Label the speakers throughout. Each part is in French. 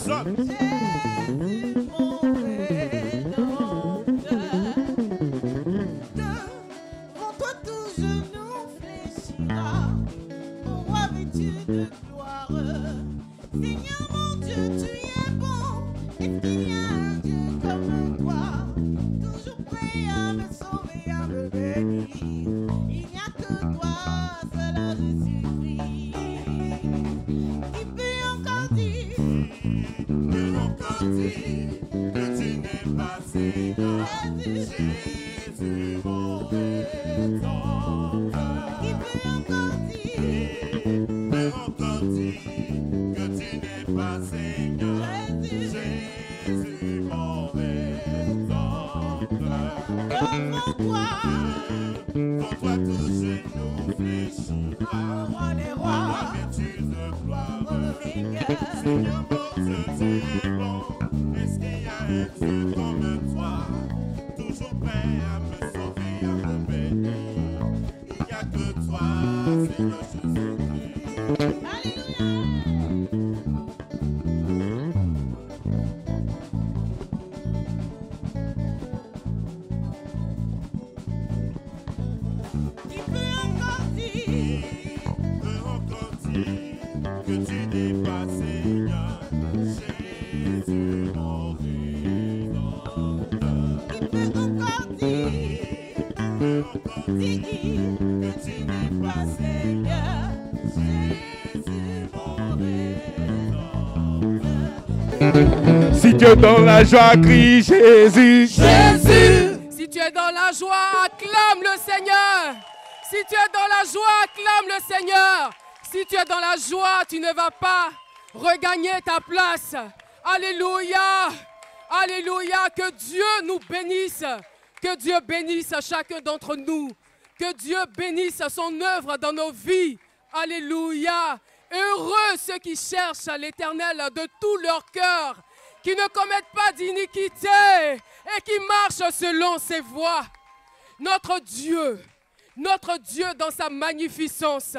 Speaker 1: autres.
Speaker 2: Devant toi tout genou fléchira, au roi vêtu de gloire. Seigneur mon Dieu, tu es bon. Est-ce qu'il y a un Dieu comme toi, toujours prêt à me sauver, à me bénir? Il n'y a que toi, cela je suffis. Qui peut encore dire
Speaker 1: Que tu n'es pas Seigneur, Jésus mon rédempteur.
Speaker 2: Qui peut encore dire
Speaker 1: Que tu n'es pas Seigneur, Jésus mon rédempteur.
Speaker 2: devant toi,
Speaker 1: Pour toi tout genou fléchira,
Speaker 2: roi des
Speaker 1: roi
Speaker 2: rois,
Speaker 1: vêtu de gloire.
Speaker 2: Seigneur.
Speaker 1: Seigneur mon Dieu, tu es bon. Est-ce qu'il y a un Dieu comme toi, toujours prêt à me sauver, à me bénir? Il n'y a que toi, Seigneur Jésus-Christ.
Speaker 2: Qui peut encore dire
Speaker 1: Peut encore dire que tu n'es pas Seigneur, Jésus mon rédempteur.
Speaker 2: Qui peut encore dire
Speaker 1: Peut encore dire que tu n'es pas Seigneur, Jésus mon rédempteur.
Speaker 3: Si tu es dans la joie, crie Jésus.
Speaker 4: Jésus. Si tu es dans la joie, acclame le Seigneur. Si tu es dans la joie, acclame le Seigneur. Si tu es dans la joie, tu ne vas pas regagner ta place. Alléluia. Alléluia. Que Dieu nous bénisse. Que Dieu bénisse chacun d'entre nous. Que Dieu bénisse son œuvre dans nos vies. Alléluia. Heureux ceux qui cherchent l'Éternel de tout leur cœur, qui ne commettent pas d'iniquité et qui marchent selon ses voies. Notre Dieu dans sa magnificence,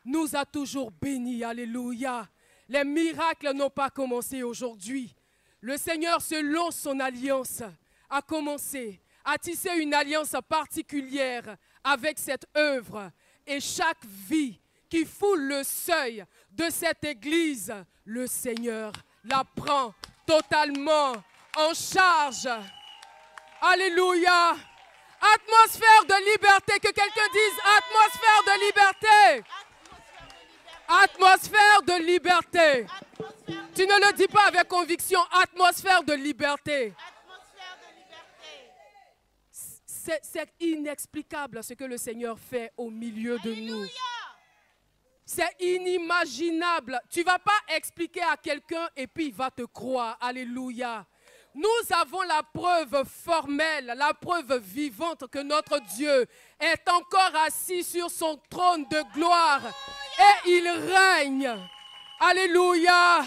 Speaker 4: nous a toujours bénis. Alléluia. Les miracles n'ont pas commencé aujourd'hui. Le Seigneur, selon son alliance, a commencé à tisser une alliance particulière avec cette œuvre. Et chaque vie qui foule le seuil de cette église, le Seigneur la prend totalement en charge. Alléluia. Atmosphère de liberté. Que quelqu'un dise atmosphère de liberté. Atmosphère de liberté. Tu ne le dis pas avec conviction. Atmosphère de liberté. C'est inexplicable ce que le Seigneur fait au milieu de nous. C'est inimaginable. Tu ne vas pas expliquer à quelqu'un et puis il va te croire. Alléluia. Nous avons la preuve formelle, la preuve vivante que notre Dieu est encore assis sur son trône de gloire et il règne. Alléluia.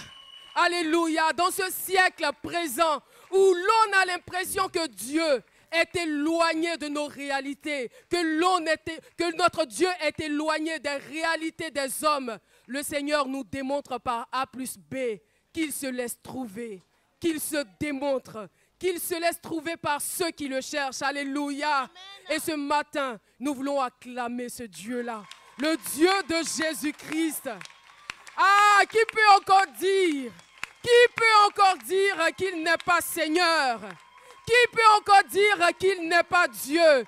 Speaker 4: Alléluia. Dans ce siècle présent où l'on a l'impression que Dieu est éloigné de nos réalités, que notre Dieu est éloigné des réalités des hommes, le Seigneur nous démontre par A plus B qu'il se laisse trouver, qu'il se démontre, qu'il se laisse trouver par ceux qui le cherchent. Alléluia. Amen. Et ce matin, nous voulons acclamer ce Dieu-là, le Dieu de Jésus-Christ. Ah, qui peut encore dire qu'il n'est pas Seigneur? Qui peut encore dire qu'il n'est pas Dieu?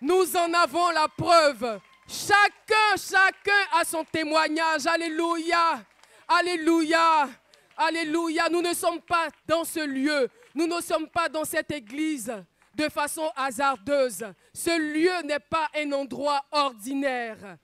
Speaker 4: Nous en avons la preuve. Chacun a son témoignage. Alléluia. Alléluia. Alléluia. Nous ne sommes pas dans ce lieu. Nous ne sommes pas dans cette église de façon hasardeuse. Ce lieu n'est pas un endroit ordinaire.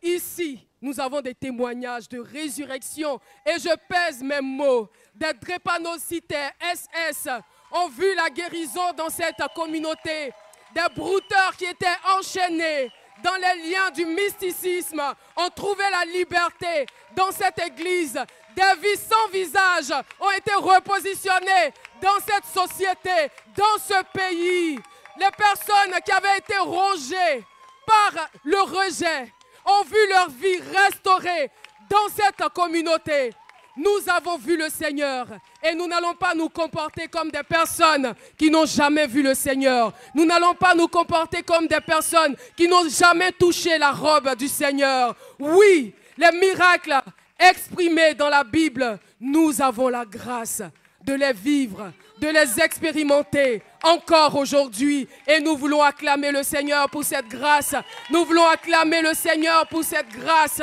Speaker 4: Ici, nous avons des témoignages de résurrection. Et je pèse mes mots. Des drépanocytaires, SS, ont vu la guérison dans cette communauté. Des brouteurs qui étaient enchaînés dans les liens du mysticisme ont trouvé la liberté dans cette église. Des vies sans visage ont été repositionnées dans cette société, dans ce pays. Les personnes qui avaient été rongées par le rejet ont vu leur vie restaurée dans cette communauté. Nous avons vu le Seigneur et nous n'allons pas nous comporter comme des personnes qui n'ont jamais vu le Seigneur. Nous n'allons pas nous comporter comme des personnes qui n'ont jamais touché la robe du Seigneur. Oui, les miracles exprimés dans la Bible, nous avons la grâce de les vivre, de les expérimenter encore aujourd'hui. Et nous voulons acclamer le Seigneur pour cette grâce. Nous voulons acclamer le Seigneur pour cette grâce.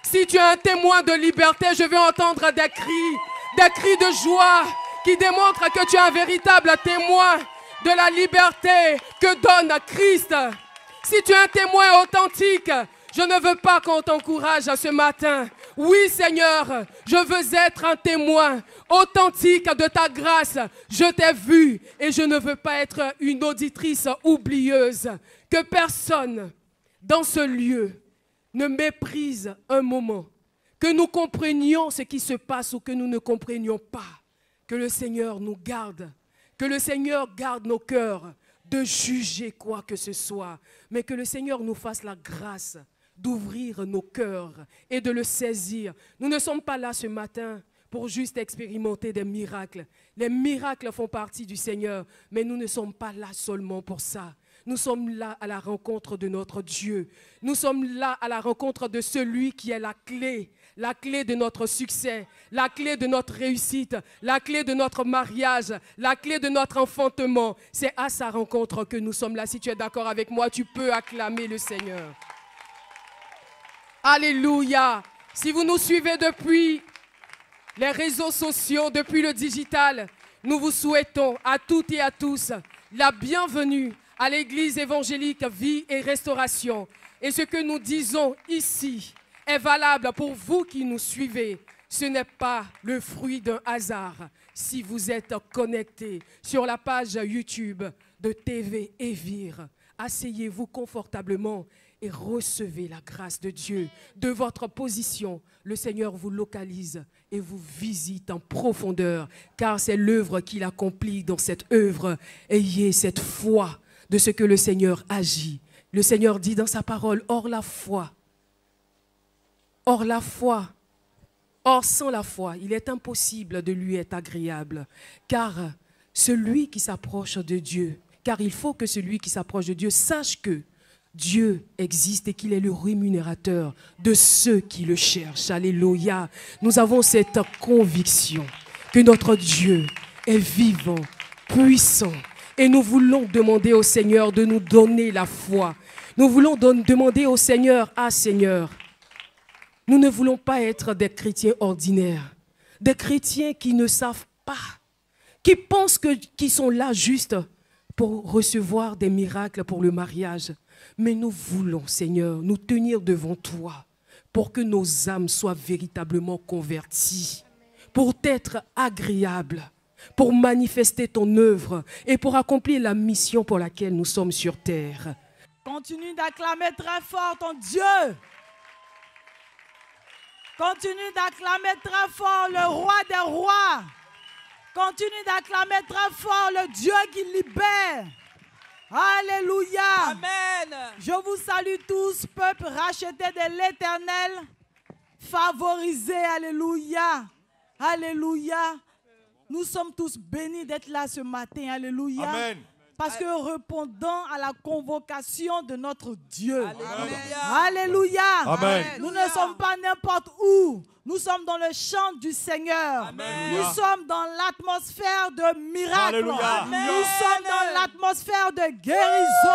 Speaker 4: Si tu es un témoin de liberté, je veux entendre des cris de joie qui démontrent que tu es un véritable témoin de la liberté que donne Christ. Si tu es un témoin authentique, je ne veux pas qu'on t'encourage ce matin. Oui, Seigneur, je veux être un témoin authentique de ta grâce. Je t'ai vu et je ne veux pas être une auditrice oublieuse. Que personne dans ce lieu ne méprise un moment. Que nous comprenions ce qui se passe ou que nous ne comprenions pas. Que le Seigneur nous garde. Que le Seigneur garde nos cœurs de juger quoi que ce soit. Mais que le Seigneur nous fasse la grâce d'ouvrir nos cœurs et de le saisir. Nous ne sommes pas là ce matin pour juste expérimenter des miracles. Les miracles font partie du Seigneur, mais nous ne sommes pas là seulement pour ça. Nous sommes là à la rencontre de notre Dieu. Nous sommes là à la rencontre de celui qui est la clé de notre succès, la clé de notre réussite, la clé de notre mariage, la clé de notre enfantement. C'est à sa rencontre que nous sommes là. Si tu es d'accord avec moi, tu peux acclamer le Seigneur. Alléluia. Si vous nous suivez depuis les réseaux sociaux, depuis le digital, nous vous souhaitons à toutes et à tous la bienvenue à l'Église évangélique Vie et Restauration. Et ce que nous disons ici est valable pour vous qui nous suivez. Ce n'est pas le fruit d'un hasard. Si vous êtes connectés sur la page YouTube de TV Évire, asseyez-vous confortablement et recevez la grâce de Dieu. De votre position, le Seigneur vous localise et vous visite en profondeur, car c'est l'œuvre qu'il accomplit dans cette œuvre. Ayez cette foi de ce que le Seigneur agit. Le Seigneur dit dans sa parole, or sans la foi, il est impossible de lui être agréable, car celui qui s'approche de Dieu, car il faut que celui qui s'approche de Dieu sache que Dieu existe et qu'il est le rémunérateur de ceux qui le cherchent. Alléluia. Nous avons cette conviction que notre Dieu est vivant, puissant. Et nous voulons demander au Seigneur de nous donner la foi. Nous voulons demander au Seigneur, ah Seigneur, nous ne voulons pas être des chrétiens ordinaires, des chrétiens qui ne savent pas, qui pensent qu'ils sont là juste pour recevoir des miracles pour le mariage. Mais nous voulons, Seigneur, nous tenir devant toi pour que nos âmes soient véritablement converties, pour être agréables, pour manifester ton œuvre et pour accomplir la mission pour laquelle nous sommes sur terre.
Speaker 2: Continue d'acclamer très fort ton Dieu. Continue d'acclamer très fort le roi des rois. Continue d'acclamer très fort le Dieu qui libère. Alléluia.
Speaker 5: Amen.
Speaker 2: Je vous salue tous, peuple racheté de l'Éternel, favorisé. Alléluia. Alléluia. Nous sommes tous bénis d'être là ce matin. Alléluia.
Speaker 1: Amen.
Speaker 2: Parce que répondant à la convocation de notre Dieu.
Speaker 5: Alléluia.
Speaker 2: Alléluia.
Speaker 1: Amen.
Speaker 2: Nous ne sommes pas n'importe où. Nous sommes dans le chant du Seigneur.
Speaker 5: Amen.
Speaker 2: Nous sommes dans l'atmosphère de miracles.
Speaker 1: Alléluia.
Speaker 2: Nous sommes dans l'atmosphère de guérison.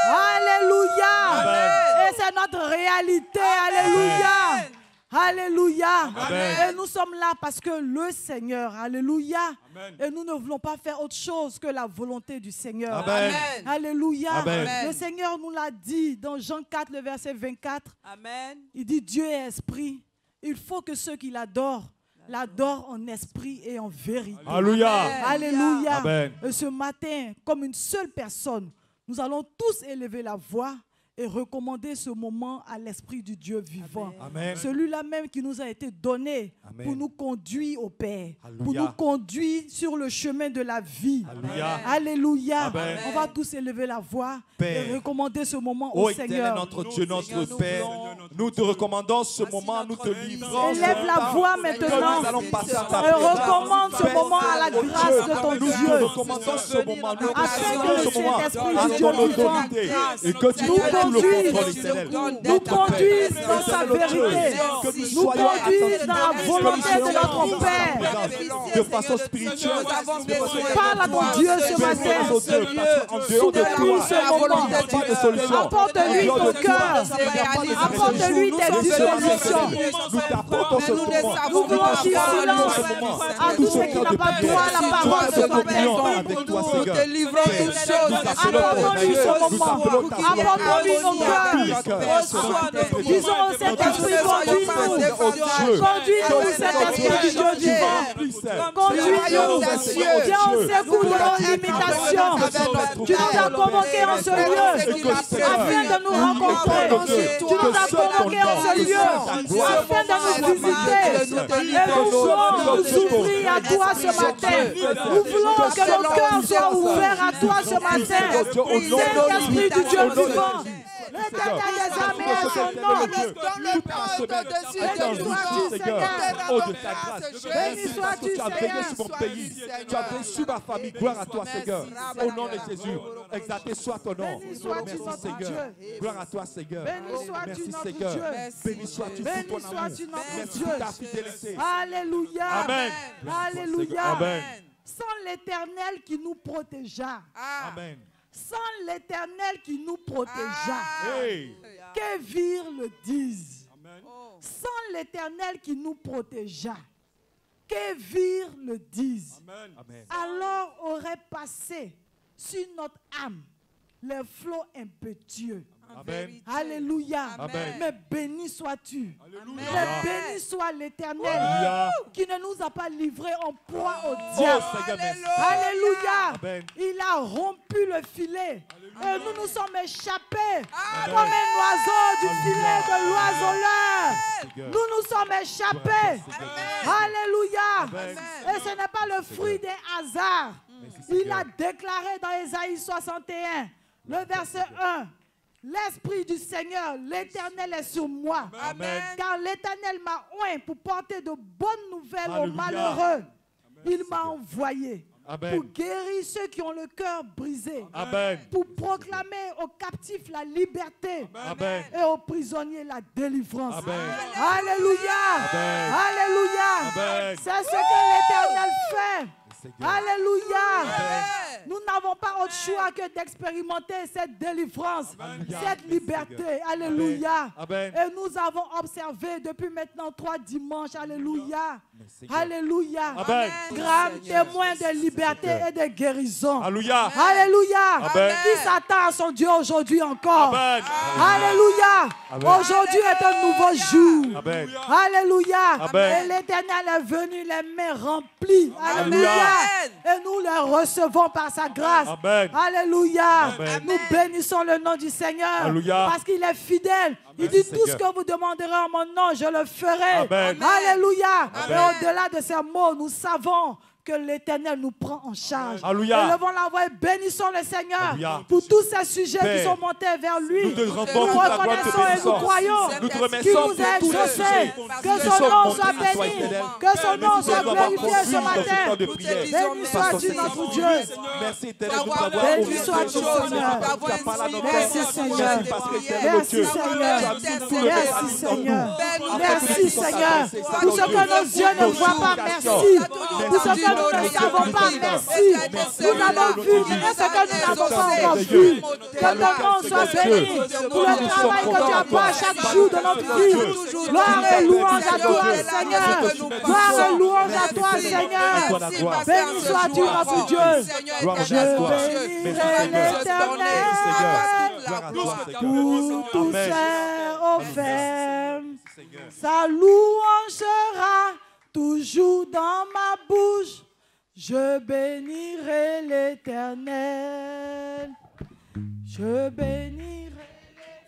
Speaker 2: Alléluia.
Speaker 1: Amen.
Speaker 2: Et c'est notre réalité. Alléluia. Alléluia.
Speaker 1: Amen.
Speaker 2: Et nous sommes là parce que le Seigneur, alléluia.
Speaker 1: Amen.
Speaker 2: Et nous ne voulons pas faire autre chose que la volonté du Seigneur.
Speaker 1: Amen.
Speaker 2: Alléluia.
Speaker 1: Amen.
Speaker 2: Le Seigneur nous l'a dit dans Jean 4, le verset 24.
Speaker 5: Amen.
Speaker 2: Il dit Dieu est esprit. Il faut que ceux qui l'adorent, l'adorent en esprit et en vérité.
Speaker 1: Alléluia.
Speaker 2: Alléluia.
Speaker 1: Amen.
Speaker 2: Et ce matin, comme une seule personne, nous allons tous élever la voix et recommander ce moment à l'Esprit du Dieu vivant.
Speaker 1: Amen.
Speaker 2: Celui-là même qui nous a été donné
Speaker 1: Amen.
Speaker 2: pour nous conduire au Père, pour
Speaker 1: Alléluia.
Speaker 2: nous conduire sur le chemin de la vie.
Speaker 1: Alléluia.
Speaker 2: Alléluia.
Speaker 1: Amen.
Speaker 2: On va tous élever la voix
Speaker 6: Père.
Speaker 2: et recommander ce moment
Speaker 6: Ô
Speaker 2: au
Speaker 6: éternel,
Speaker 2: Seigneur.
Speaker 6: notre Dieu, notre
Speaker 5: Seigneur, nous
Speaker 6: Père,
Speaker 5: voulons
Speaker 3: Nous te recommandons ce moment, nous te livrons.
Speaker 2: Élève la voix maintenant.
Speaker 3: Nous allons passer à ta
Speaker 2: Et recommande ce moment à la grâce de ton
Speaker 3: Nous te
Speaker 2: Dieu.
Speaker 3: recommandons ce moment, nous
Speaker 2: Afin que
Speaker 3: recommandons
Speaker 2: le
Speaker 3: ce moment
Speaker 2: Saint-Esprit
Speaker 3: à
Speaker 2: du Dieu
Speaker 3: ton
Speaker 2: vivant
Speaker 3: autorité et que tu
Speaker 2: nous
Speaker 3: prennes tout le
Speaker 2: conduise,
Speaker 3: contrôle éternel.
Speaker 2: nous conduise dans sa vérité, nous conduise dans la volonté de notre Père.
Speaker 3: De façon spirituelle,
Speaker 2: Parle à ton Dieu ce matin. Soumets-lui ce moment. Apporte-lui ton cœur. Apporte-lui tes dispositions.
Speaker 3: Nous t'apportons ce moment.
Speaker 2: Nous voulons dire silence à tout ce qui n'a pas droit à la parole ce matin.
Speaker 3: Avec toi, Seigneur.
Speaker 2: Apportons-lui ce moment. Apportons-lui nos cœurs. Disons au Saint-Esprit, conduis-nous. Conduis-nous, Saint-Esprit du Dieu vivant. Conduis-nous. Viens au secours de nos limitations. Tu nous as convoqués en ce lieu afin de nous rencontrer. Tu nous as convoqués en ce lieu afin de nous visiter. Et nous voulons nous ouvrir à toi ce matin. Nous voulons que nos cœurs soient ouverts à toi ce matin. Saint-Esprit du Dieu vivant. L'éternel des armées à son nom. Béni sois-tu, Seigneur.
Speaker 3: Oh, de ta grâce.
Speaker 2: Béni sois-tu,
Speaker 3: Tu as veillé
Speaker 2: Seigneur.
Speaker 3: sur mon pays. Tu as veillé sur ma famille. Gloire à toi, Seigneur. Au nom de Jésus. Exalté soit ton nom.
Speaker 2: Béni sois-tu,
Speaker 3: Merci,
Speaker 2: notre
Speaker 3: Seigneur.
Speaker 2: Dieu.
Speaker 3: Gloire à toi, Seigneur.
Speaker 2: Béni sois-tu,
Speaker 3: Merci,
Speaker 2: notre
Speaker 3: Seigneur.
Speaker 2: Dieu.
Speaker 3: Béni sois-tu
Speaker 2: Béni
Speaker 3: pour ton amour.
Speaker 2: sois-tu, notre
Speaker 3: Merci
Speaker 2: Dieu.
Speaker 3: pour ta fidélité.
Speaker 2: Alléluia.
Speaker 3: Amen.
Speaker 2: Alléluia.
Speaker 3: Amen.
Speaker 2: Sans l'Éternel qui nous protégea.
Speaker 3: Amen.
Speaker 2: Sans l'Éternel qui nous protégea.
Speaker 3: Hey.
Speaker 2: Qu'Évire le dise.
Speaker 3: Amen.
Speaker 2: Sans l'Éternel qui nous protégea. Qu'Évire le dise.
Speaker 3: Amen.
Speaker 2: Alors aurait passé sur notre âme les flots impétueux.
Speaker 3: Amen.
Speaker 2: Alléluia.
Speaker 3: Amen.
Speaker 2: Mais béni sois-tu.
Speaker 3: Alléluia.
Speaker 2: Mais béni soit l'Éternel
Speaker 3: Alléluia.
Speaker 2: qui ne nous a pas livrés en proie au
Speaker 3: Oh,
Speaker 2: diable.
Speaker 3: Seigneur, merci.
Speaker 2: Alléluia.
Speaker 3: Amen.
Speaker 2: Il a rompu le filet. Et nous nous sommes échappés comme un oiseau du filet de l'oiseleur.
Speaker 3: Seigneur.
Speaker 2: Nous nous sommes échappés. Alléluia.
Speaker 3: Amen.
Speaker 2: Et ce n'est pas le fruit des hasards.
Speaker 3: Merci,
Speaker 2: Il a
Speaker 3: Seigneur.
Speaker 2: déclaré dans Ésaïe 61, le verset 1. L'Esprit du Seigneur, l'Éternel est sur moi.
Speaker 3: Amen.
Speaker 2: Car l'Éternel m'a oint pour porter de bonnes nouvelles aux
Speaker 3: Alléluia.
Speaker 2: malheureux. Il m'a envoyé
Speaker 3: Amen.
Speaker 2: pour guérir ceux qui ont le cœur brisé.
Speaker 3: Amen.
Speaker 2: Pour proclamer aux captifs la liberté
Speaker 3: Amen.
Speaker 2: et aux prisonniers la délivrance.
Speaker 3: Amen.
Speaker 2: Alléluia.
Speaker 3: Amen.
Speaker 2: Alléluia.
Speaker 3: Amen.
Speaker 2: C'est ce que l'Éternel fait.
Speaker 3: Seigneur.
Speaker 2: Alléluia. Nous n'avons pas autre choix que d'expérimenter cette délivrance,
Speaker 3: Alléluia.
Speaker 2: cette liberté. Alléluia.
Speaker 3: Amen.
Speaker 2: Et nous avons observé depuis maintenant 3 dimanches. Alléluia.
Speaker 3: Seigneur.
Speaker 2: Alléluia.
Speaker 3: Amen.
Speaker 2: Grand témoin de liberté et de guérison.
Speaker 3: Alléluia.
Speaker 2: Alléluia.
Speaker 3: Amen.
Speaker 2: Qui s'attend à son Dieu aujourd'hui encore?
Speaker 3: Amen.
Speaker 2: Alléluia.
Speaker 3: Amen.
Speaker 2: Aujourd'hui est un nouveau jour.
Speaker 3: Amen.
Speaker 2: Alléluia.
Speaker 3: Amen.
Speaker 2: Et l'Éternel est venu les mains remplies. Alléluia.
Speaker 3: Alléluia.
Speaker 2: Et nous les recevons par sa grâce.
Speaker 3: Amen.
Speaker 2: Alléluia.
Speaker 3: Amen.
Speaker 2: Nous bénissons le nom du Seigneur.
Speaker 3: Alléluia.
Speaker 2: Parce qu'il est fidèle. Il
Speaker 3: Merci,
Speaker 2: dit tout ce
Speaker 3: Seigneur.
Speaker 2: que vous demanderez en mon nom, je le ferai.
Speaker 3: Amen.
Speaker 2: Alléluia.
Speaker 3: Amen.
Speaker 2: Et au-delà de ces mots, nous savons que l'Éternel nous prend en charge.
Speaker 3: Alléluia.
Speaker 2: Élevons la voix et bénissons le Seigneur
Speaker 3: Alléluia.
Speaker 2: pour tous ces sujets qui
Speaker 3: Père,
Speaker 2: sont montés vers lui.
Speaker 3: nous te rendons
Speaker 2: Nous
Speaker 3: toute la gloire, te
Speaker 2: reconnaissons et nous
Speaker 3: bénissons.
Speaker 2: croyons
Speaker 3: Nous te
Speaker 2: qu'il
Speaker 3: remercions
Speaker 2: nous
Speaker 3: pour
Speaker 2: a
Speaker 3: tous les
Speaker 2: exaucés.
Speaker 3: sujets
Speaker 2: Que
Speaker 3: qui
Speaker 2: son
Speaker 3: sont
Speaker 2: nom
Speaker 3: montés
Speaker 2: soit
Speaker 3: à toi,
Speaker 2: béni.
Speaker 3: éternel.
Speaker 2: Que son nom
Speaker 3: Merci de
Speaker 2: soit
Speaker 3: nous avoir
Speaker 2: glorifié ce
Speaker 3: conduits dans ce
Speaker 2: matin.
Speaker 3: temps de prière.
Speaker 2: Béni sois-tu notre Dieu.
Speaker 3: Merci éternel de nous avoir
Speaker 2: Béni
Speaker 3: orientés
Speaker 2: sois-tu,
Speaker 3: sur ce
Speaker 2: Seigneur.
Speaker 3: chemin. Tu as parlé à nos
Speaker 2: Merci,
Speaker 3: cœurs.
Speaker 2: Seigneur.
Speaker 3: Merci parce que éternel
Speaker 2: Merci,
Speaker 3: Dieu,
Speaker 2: Seigneur.
Speaker 3: tu as mis tout le
Speaker 2: Merci,
Speaker 3: reste en
Speaker 2: Seigneur.
Speaker 3: nous.
Speaker 2: Merci, Seigneur. Pour ce que nos yeux ne voient pas, merci. Pour ce que nous ne savons pas, merci. Nous avons vu ce que nous n'avons pas encore vu. Que ton nom soit béni pour le travail que tu as fait chaque jour de notre vie. Gloire et louange à toi, Seigneur. Gloire et louange à toi, Seigneur. Béni sois-tu, notre Dieu.
Speaker 3: Gloire
Speaker 2: Je
Speaker 3: à toi.
Speaker 2: bénirai l'Éternel
Speaker 3: Gloire à toi, Seigneur.
Speaker 2: pour tout
Speaker 3: Amen.
Speaker 2: ser offert. Sa louange sera toujours dans ma bouche. Je bénirai l'Éternel. Je bénirai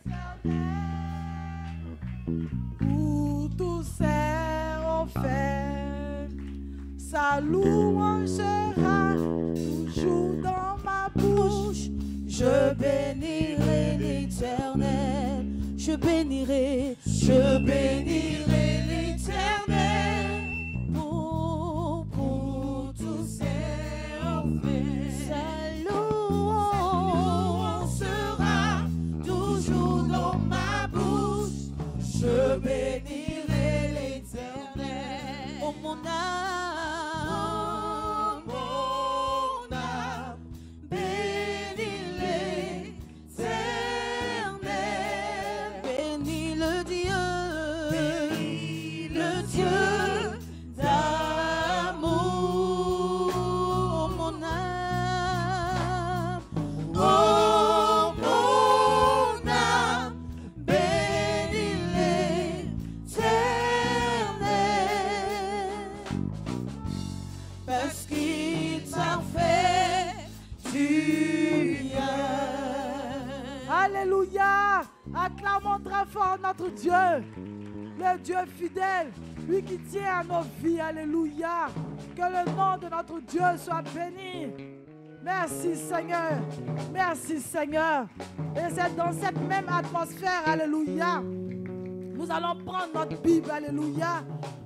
Speaker 2: l'Éternel pour tout ser offert. Sa louange sera toujours dans ma bouche.
Speaker 5: Je bénirai l'Éternel,
Speaker 2: je bénirai l'Éternel pour tous ses faits. Sa louange sera toujours dans ma bouche. Je bénirai l'Éternel. Oh mon âme, bénis l'Éternel. Bénis le Dieu d'amour. Oh mon âme, bénis l'Éternel. Parce qu'il t'a fait du bien.
Speaker 5: Alléluia. Acclamons très fort notre Dieu, le Dieu fidèle, lui qui tient à nos vies. Alléluia. Que le nom de notre Dieu soit béni. Merci Seigneur. Merci Seigneur. Et c'est dans cette même atmosphère, alléluia, nous allons prendre notre Bible, alléluia.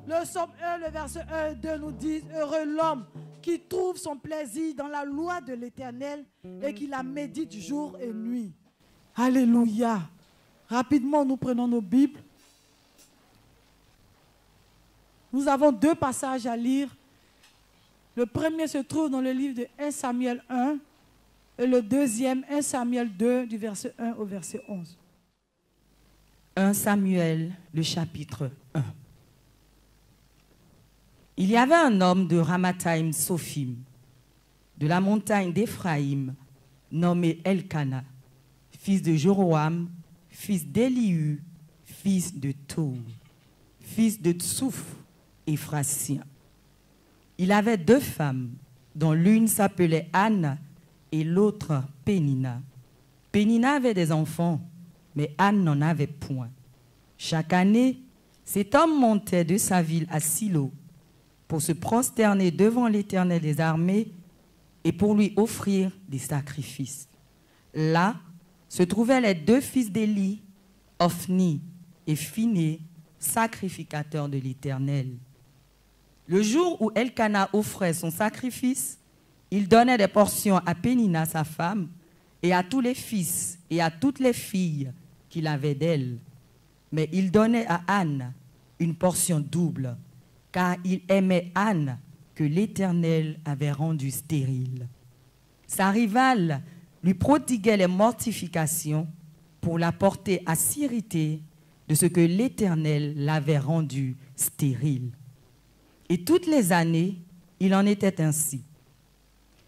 Speaker 5: Le psaume 1, le verset 1 et 2 nous dit: heureux l'homme qui trouve son plaisir dans la loi de l'Éternel et qui la médite jour et nuit. Alléluia. Rapidement, nous prenons nos Bibles. Nous avons deux passages à lire. Le premier se trouve dans le livre de 1 Samuel 1 et le deuxième, 1 Samuel 2, du verset 1 au verset 11.
Speaker 6: 1 Samuel, le chapitre 1. Il y avait un homme de Ramathaïm Sophim, de la montagne d'Éphraïm, nommé Elkana, fils de Joroam, fils d'Élihu, fils de Tour, fils de Tsouf, Éphrasien. Il avait deux femmes, dont l'une s'appelait Anne et l'autre Pénina. Pénina avait des enfants, mais Anne n'en avait point. Chaque année, cet homme montait de sa ville à Silo pour se prosterner devant l'Éternel des armées et pour lui offrir des sacrifices. Là se trouvaient les deux fils d'Élie, Ophni et Phiné, sacrificateurs de l'Éternel. Le jour où Elkana offrait son sacrifice, il donnait des portions à Pénina, sa femme, et à tous les fils et à toutes les filles qu'il avait d'elle. Mais il donnait à Anne une portion double, car il aimait Anne que l'Éternel avait rendue stérile. Sa rivale lui prodiguait les mortifications pour la porter à s'irriter de ce que l'Éternel l'avait rendue stérile. Et toutes les années, il en était ainsi.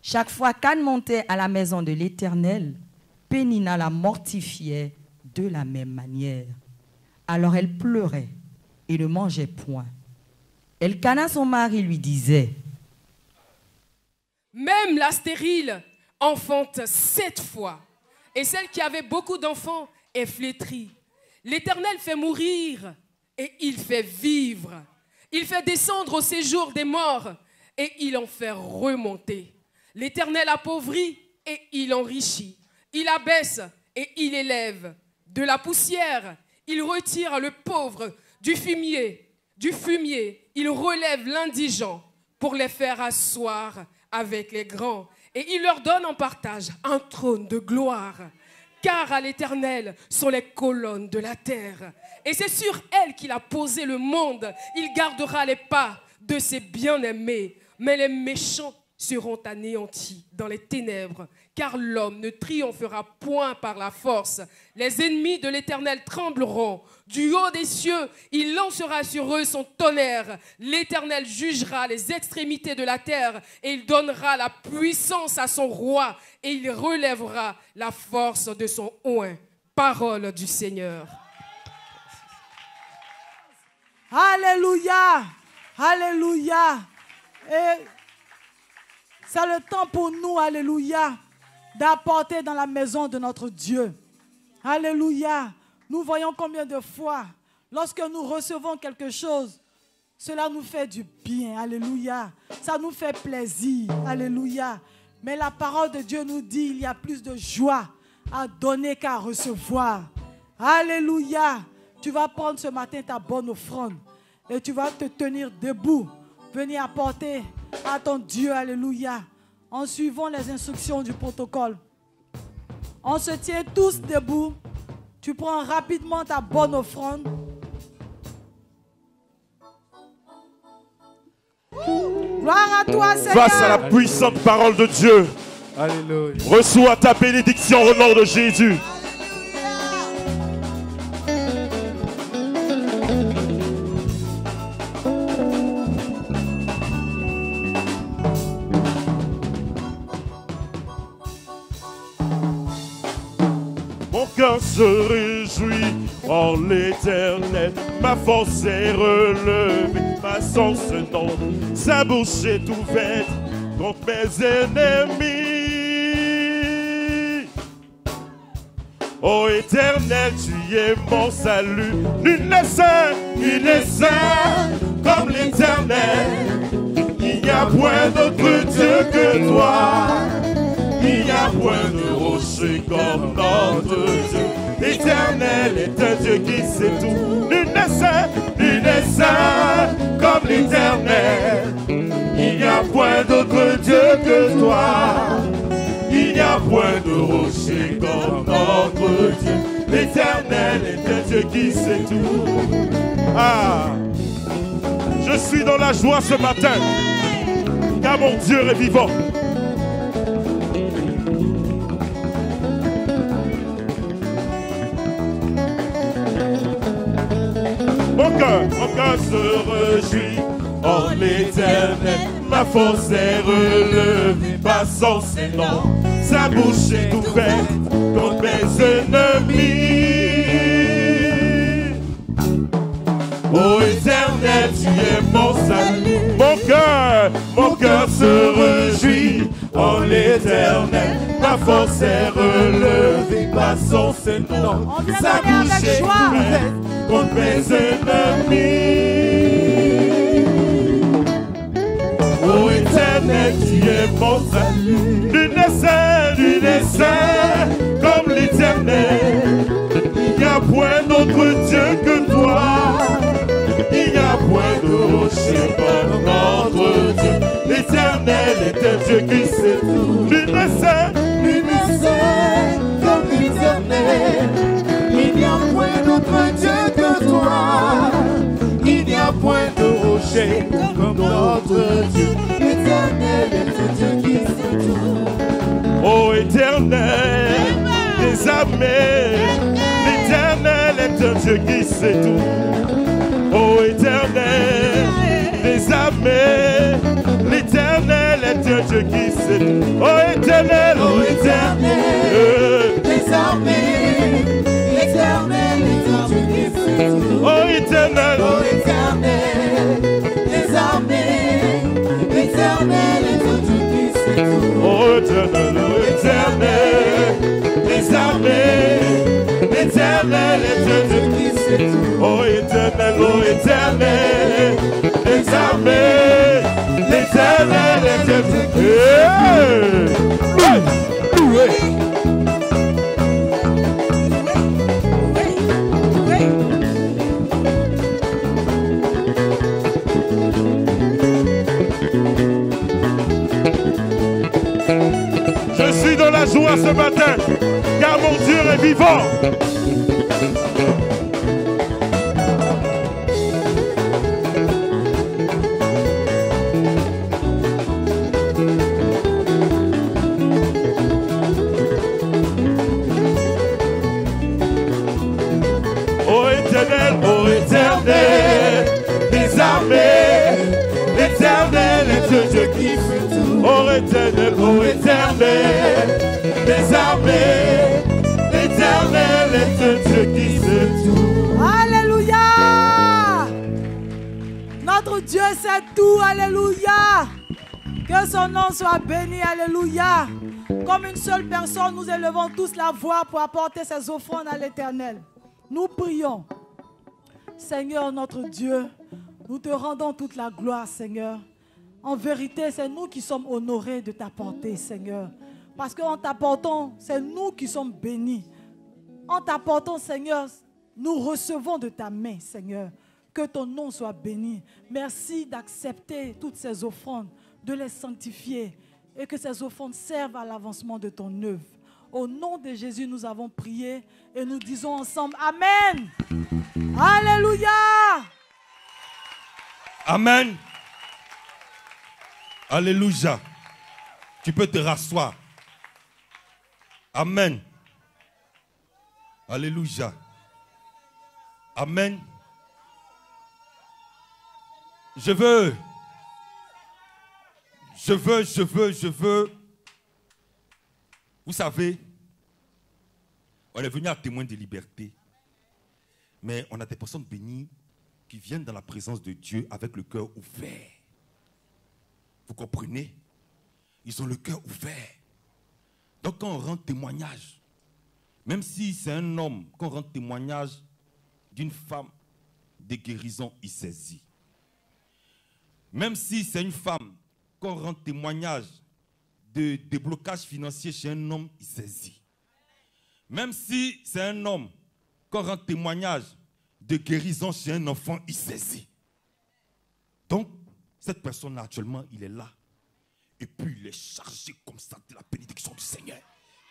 Speaker 6: Chaque fois qu'Anne montait à la maison de l'Éternel, Pénina la mortifiait de la même manière. Alors elle pleurait et ne mangeait point. Elkana, son mari, lui disait:
Speaker 4: même la stérile enfante 7 fois, et celle qui avait beaucoup d'enfants est flétrie. L'Éternel fait mourir et il fait vivre. Il fait descendre au séjour des morts et il en fait remonter. L'Éternel appauvrit et il enrichit. Il abaisse et il élève. De la poussière, il retire le pauvre. Du fumier, il relève l'indigent pour les faire asseoir avec les grands. Et il leur donne en partage un trône de gloire. Car à l'Éternel sont les colonnes de la terre. Et c'est sur elle qu'il a posé le monde. Il gardera les pas de ses bien-aimés. Mais les méchants seront anéantis dans les ténèbres. Car l'homme ne triomphera point par la force. Les ennemis de l'Éternel trembleront. Du haut des cieux, il lancera sur eux son tonnerre. L'Éternel jugera les extrémités de la terre et il donnera la puissance à son roi et il relèvera la force de son oint. Parole du Seigneur.
Speaker 5: Alléluia. Alléluia. Et c'est le temps pour nous, alléluia, d'apporter dans la maison de notre Dieu. Alléluia. Nous voyons combien de fois, lorsque nous recevons quelque chose, cela nous fait du bien. Alléluia. Ça nous fait plaisir. Alléluia. Mais la parole de Dieu nous dit qu'il y a plus de joie à donner qu'à recevoir. Alléluia. Tu vas prendre ce matin ta bonne offrande et tu vas te tenir debout. Venir apporter à ton Dieu. Alléluia. En suivant les instructions du protocole. On se tient tous debout. Tu prends rapidement ta bonne offrande. Gloire à toi, Seigneur.
Speaker 1: Face à la puissante parole de Dieu,
Speaker 3: Alléluia.
Speaker 1: reçois ta bénédiction au nom de Jésus. Mon cœur se réjouit en l'Éternel, ma force est relevée, ma sens non, sa bouche est ouverte contre mes ennemis. Ô Éternel, tu es mon salut, nul n'est saint comme l'Éternel. Il n'y a point d'autre Dieu que toi. Il n'y a point de rocher comme notre Dieu. L'Éternel est un Dieu qui sait tout. Nul n'est saint comme l'Éternel. Il n'y a point d'autre Dieu que toi. Il n'y a point de rocher comme notre Dieu. L'Éternel est un Dieu qui sait tout. Ah, je suis dans la joie ce matin, car mon Dieu est vivant. Mon cœur se réjouit en l'Éternel, ma force est relevée, passant ses noms, sa bouche est ouverte contre mes ennemis. Ô Éternel, tu es mon salut. Mon cœur se réjouit en l'Éternel, ma force est relevée, passant ses noms, sa bouche est ouverte contre mes ennemis. Ô Éternel, tu es mon salut. Nul n'est saint comme l'Éternel. Il n'y a point d'autre Dieu que toi. Il n'y a point de rocher comme notre Dieu. L'Éternel est un Dieu qui sait tout. Nul n'est saint comme l'Éternel. Il n'y a point d'autre Dieu que toi. Il n'y a point de rocher comme notre Dieu. L'Éternel est un Dieu qui sait tout. Ô Éternel des armées, l'Éternel est un Dieu qui sait tout. Ô Éternel des armées, l'Éternel est un Dieu qui sait tout. Ô Éternel des armées, l'Éternel est un Dieu qui sait tout. Ô Éternel des armées, l'Éternel est un Dieu qui sait tout. Ô Éternel des armées, l'Éternel est un Dieu qui sait tout. Ô Éternel des armées, l'Éternel est un Dieu qui sait tout. Je suis dans la joie ce matin, car mon Dieu est vivant. Ô Éternel des armées, l'Éternel est un Dieu qui fait tout. Ô Éternel des armées, l'Éternel est un Dieu qui fait tout.
Speaker 5: Alléluia. Notre Dieu sait tout. Alléluia. Que son nom soit béni. Alléluia. Comme une seule personne, nous élevons tous la voix pour apporter ces offrandes à l'Éternel. Nous prions. Seigneur notre Dieu, nous te rendons toute la gloire, Seigneur. En vérité, c'est nous qui sommes honorés de t'apporter, Seigneur. Parce qu'en t'apportant, c'est nous qui sommes bénis. En t'apportant, Seigneur, nous recevons de ta main, Seigneur. Que ton nom soit béni. Merci d'accepter toutes ces offrandes, de les sanctifier et que ces offrandes servent à l'avancement de ton œuvre. Au nom de Jésus, nous avons prié et nous disons ensemble Amen. Alléluia.
Speaker 3: Amen. Alléluia. Tu peux te rasseoir. Amen. Alléluia. Amen. Je veux. Vous savez, on est venu à témoin de liberté. Mais on a des personnes bénies qui viennent dans la présence de Dieu avec le cœur ouvert. Vous comprenez? Ils ont le cœur ouvert. Donc quand on rend témoignage, même si c'est un homme, qu'on rend témoignage d'une femme de guérison, il saisit. Même si c'est une femme, qu'on rend témoignage de déblocage financier chez un homme, il saisit. Même si c'est un homme, qu'on rend témoignage de guérison chez un enfant, il saisit. Donc, cette personne actuellement, il est là. Et puis, il est chargé comme ça de la bénédiction du Seigneur.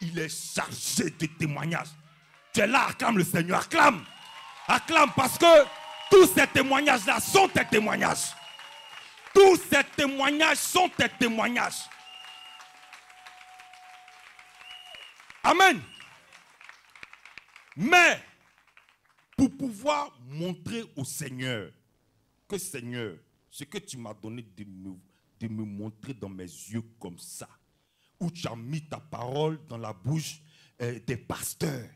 Speaker 3: Il est chargé de témoignages. Tu es là, acclame le Seigneur, acclame. Acclame parce que tous ces témoignages-là sont tes témoignages. Tous ces témoignages sont tes témoignages. Amen. Mais, pour pouvoir montrer au Seigneur que Seigneur, ce que tu m'as donné de me montrer dans mes yeux comme ça, où tu as mis ta parole dans la bouche des pasteurs,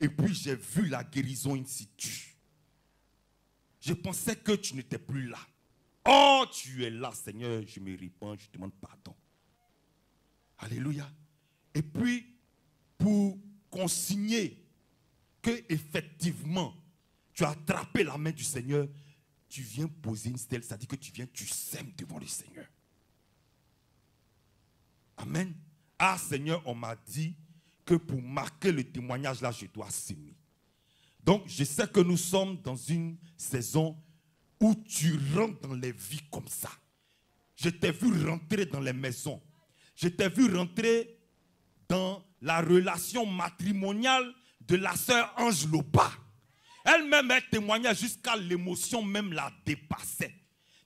Speaker 3: et puis j'ai vu la guérison in situ. Je pensais que tu n'étais plus là. Oh, tu es là, Seigneur, je me répands, je te demande pardon. Alléluia. Et puis, pour consigner que effectivement tu as attrapé la main du Seigneur, tu viens poser une stèle, c'est-à-dire que tu sèmes devant le Seigneur. Amen. Ah Seigneur, on m'a dit que pour marquer le témoignage là, je dois s'aimer. Donc je sais que nous sommes dans une saison où tu rentres dans les vies comme ça. Je t'ai vu rentrer dans les maisons. Je t'ai vu rentrer dans la relation matrimoniale de la sœur Ange Loba. Elle-même, elle témoignait jusqu'à l'émotion même la dépassait.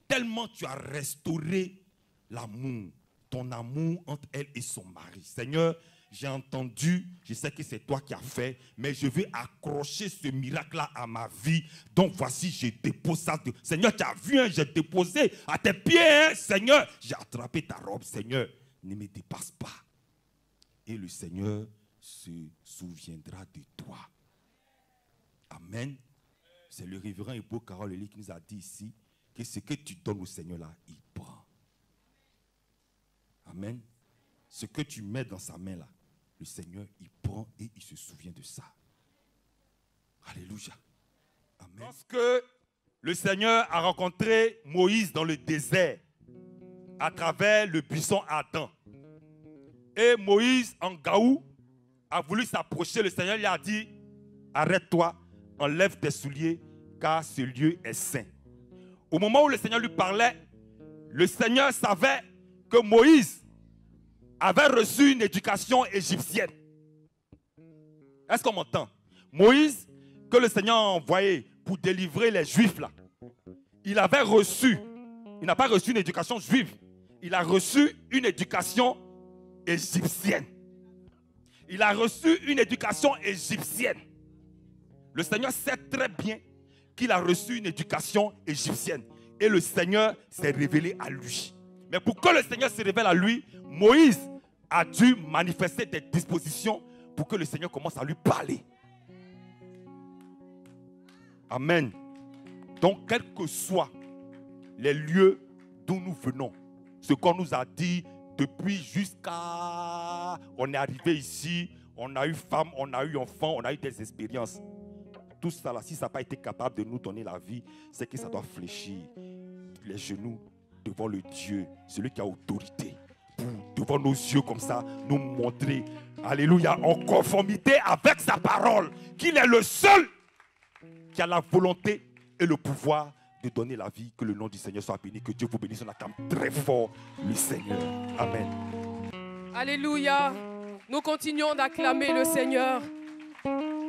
Speaker 3: Tellement tu as restauré l'amour, ton amour entre elle et son mari. Seigneur, j'ai entendu, je sais que c'est toi qui as fait, mais je veux accrocher ce miracle-là à ma vie. Donc voici, je dépose ça. Seigneur, tu as vu, hein, j'ai déposé à tes pieds, hein, Seigneur. J'ai attrapé ta robe, Seigneur. Ne me dépasse pas. Et le Seigneur se souviendra de toi. Amen. C'est le révérend Hippo Carole Eli qui nous a dit ici que ce que tu donnes au Seigneur là, il prend. Amen. Ce que tu mets dans sa main là, le Seigneur, il prend et il se souvient de ça. Alléluia. Amen. Parce que le Seigneur a rencontré Moïse dans le désert à travers le buisson ardent. Et Moïse, en gaou, a voulu s'approcher. Le Seigneur lui a dit, arrête-toi, enlève tes souliers, car ce lieu est saint. Au moment où le Seigneur lui parlait, le Seigneur savait que Moïse avait reçu une éducation égyptienne. Est-ce qu'on m'entend? Moïse, que le Seigneur a envoyé pour délivrer les Juifs là, il avait reçu, il n'a pas reçu une éducation juive, il a reçu une éducation égyptienne. Il a reçu une éducation égyptienne. Le Seigneur sait très bien qu'il a reçu une éducation égyptienne. Et le Seigneur s'est révélé à lui. Mais pour que le Seigneur se révèle à lui, Moïse a dû manifester des dispositions pour que le Seigneur commence à lui parler. Amen. Donc, quels que soient les lieux d'où nous venons, ce qu'on nous a dit depuis jusqu'à... On est arrivé ici, on a eu femme, on a eu enfant, on a eu des expériences. Tout ça là, si ça n'a pas été capable de nous donner la vie, c'est que ça doit fléchir les genoux devant le Dieu, celui qui a autorité, pour devant nos yeux comme ça, nous montrer Alléluia. En conformité avec sa parole. Qu'il est le seul qui a la volonté et le pouvoir de donner la vie. Que le nom du Seigneur soit béni. Que Dieu vous bénisse. On acclame très fort le Seigneur. Amen.
Speaker 4: Alléluia. Nous continuons d'acclamer le Seigneur.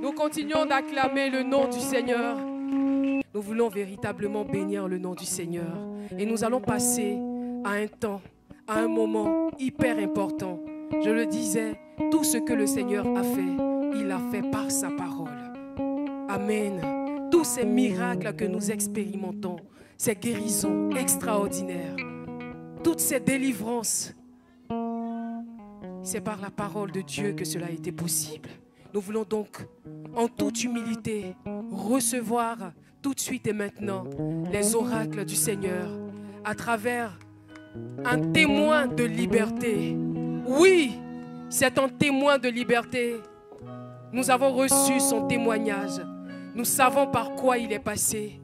Speaker 4: Nous continuons d'acclamer le nom du Seigneur. Nous voulons véritablement bénir le nom du Seigneur. Et nous allons passer à un temps, à un moment hyper important. Je le disais, tout ce que le Seigneur a fait, il l'a fait par sa parole. Amen. Tous ces miracles que nous expérimentons, ces guérisons extraordinaires, toutes ces délivrances, c'est par la parole de Dieu que cela a été possible. Nous voulons donc, en toute humilité, recevoir tout de suite et maintenant les oracles du Seigneur à travers un témoin de liberté. Oui, c'est un témoin de liberté. Nous avons reçu son témoignage. Nous savons par quoi il est passé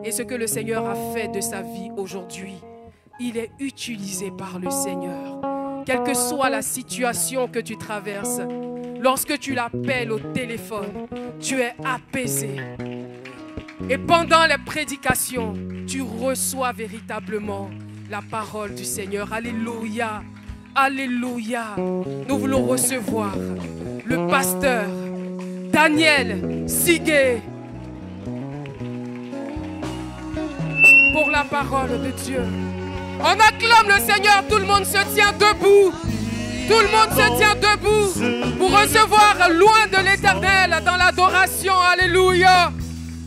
Speaker 4: et ce que le Seigneur a fait de sa vie aujourd'hui. Il est utilisé par le Seigneur. Quelle que soit la situation que tu traverses, lorsque tu l'appelles au téléphone, tu es apaisé. Et pendant les prédications, tu reçois véritablement la parole du Seigneur. Alléluia, alléluia. Nous voulons recevoir le pasteur Daniel Sigué pour la parole de Dieu. On acclame le Seigneur, tout le monde se tient debout. Tout le monde se tient debout pour recevoir loin de l'Éternel dans l'adoration. Alléluia.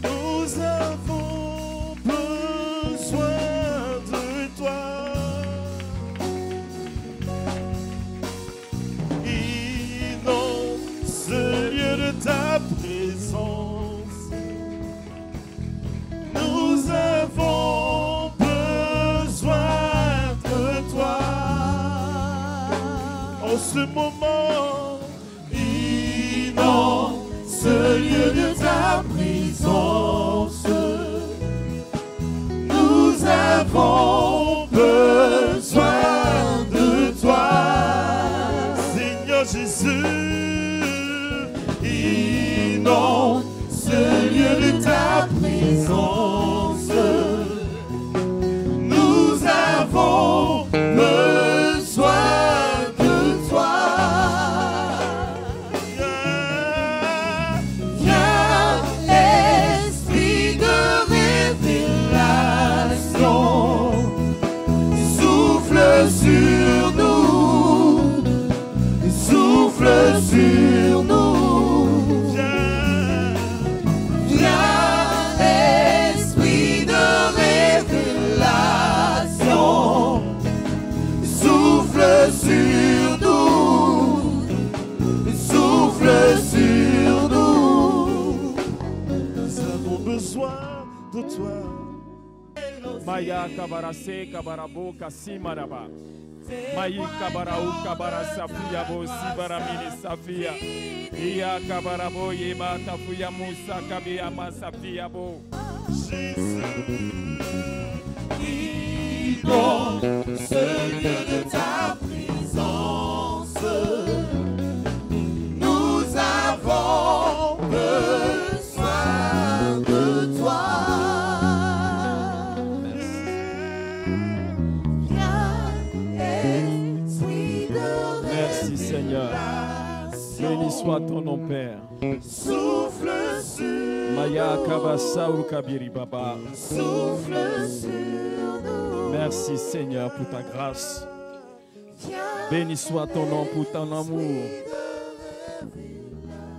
Speaker 1: Nous avons besoin de toi. Inonde ce lieu de ta présence. Nous avons besoin de toi. En ce moment, inonde ce lieu de ta présence. Nous avons besoin de toi, Seigneur Jésus. Inonde ce lieu de ta présence. Nous avons besoin de toi. Viens, esprit de révélation, souffle sur nous, souffle sur nous. Viens, esprit de révélation, souffle sur nous, souffle sur nous. Nous avons besoin de toi.
Speaker 7: Maya kabarase kabarabo kasimaraba. Mayi kabarau kabarasafia bo sibaramini safia. Iya kabarabo yema tafuya musa kabia masafia bo.
Speaker 1: Inonde ce lieu de ta présence. Nous avons besoin de toi.
Speaker 7: Merci Seigneur. Béni soit ton nom Père.
Speaker 1: Souffle sur
Speaker 7: Maya kabasauru kabiri baba.
Speaker 1: souffle sur nous.
Speaker 7: Merci Seigneur pour ta grâce. Béni soit ton nom pour ton amour.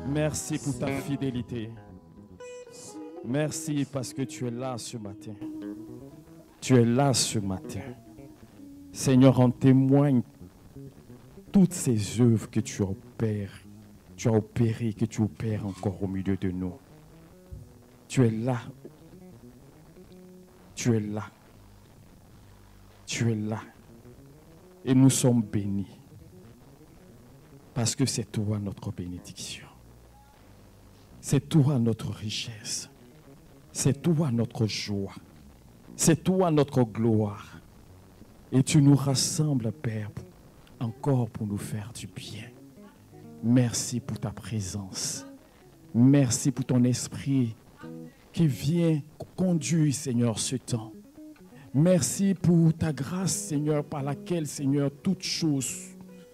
Speaker 7: Merci pour ta fidélité. Merci parce que tu es là ce matin. Tu es là ce matin. Seigneur, en témoigne toutes ces œuvres que tu opères. Tu as opéré, que tu opères encore au milieu de nous. Tu es là. Tu es là. Tu es là. Et nous sommes bénis. Parce que c'est toi notre bénédiction. C'est toi notre richesse. C'est toi notre joie. C'est toi notre gloire. Et tu nous rassembles, Père, encore pour nous faire du bien. Merci pour ta présence. Merci pour ton esprit qui vient conduire, Seigneur, ce temps. Merci pour ta grâce, Seigneur, par laquelle, Seigneur, toutes choses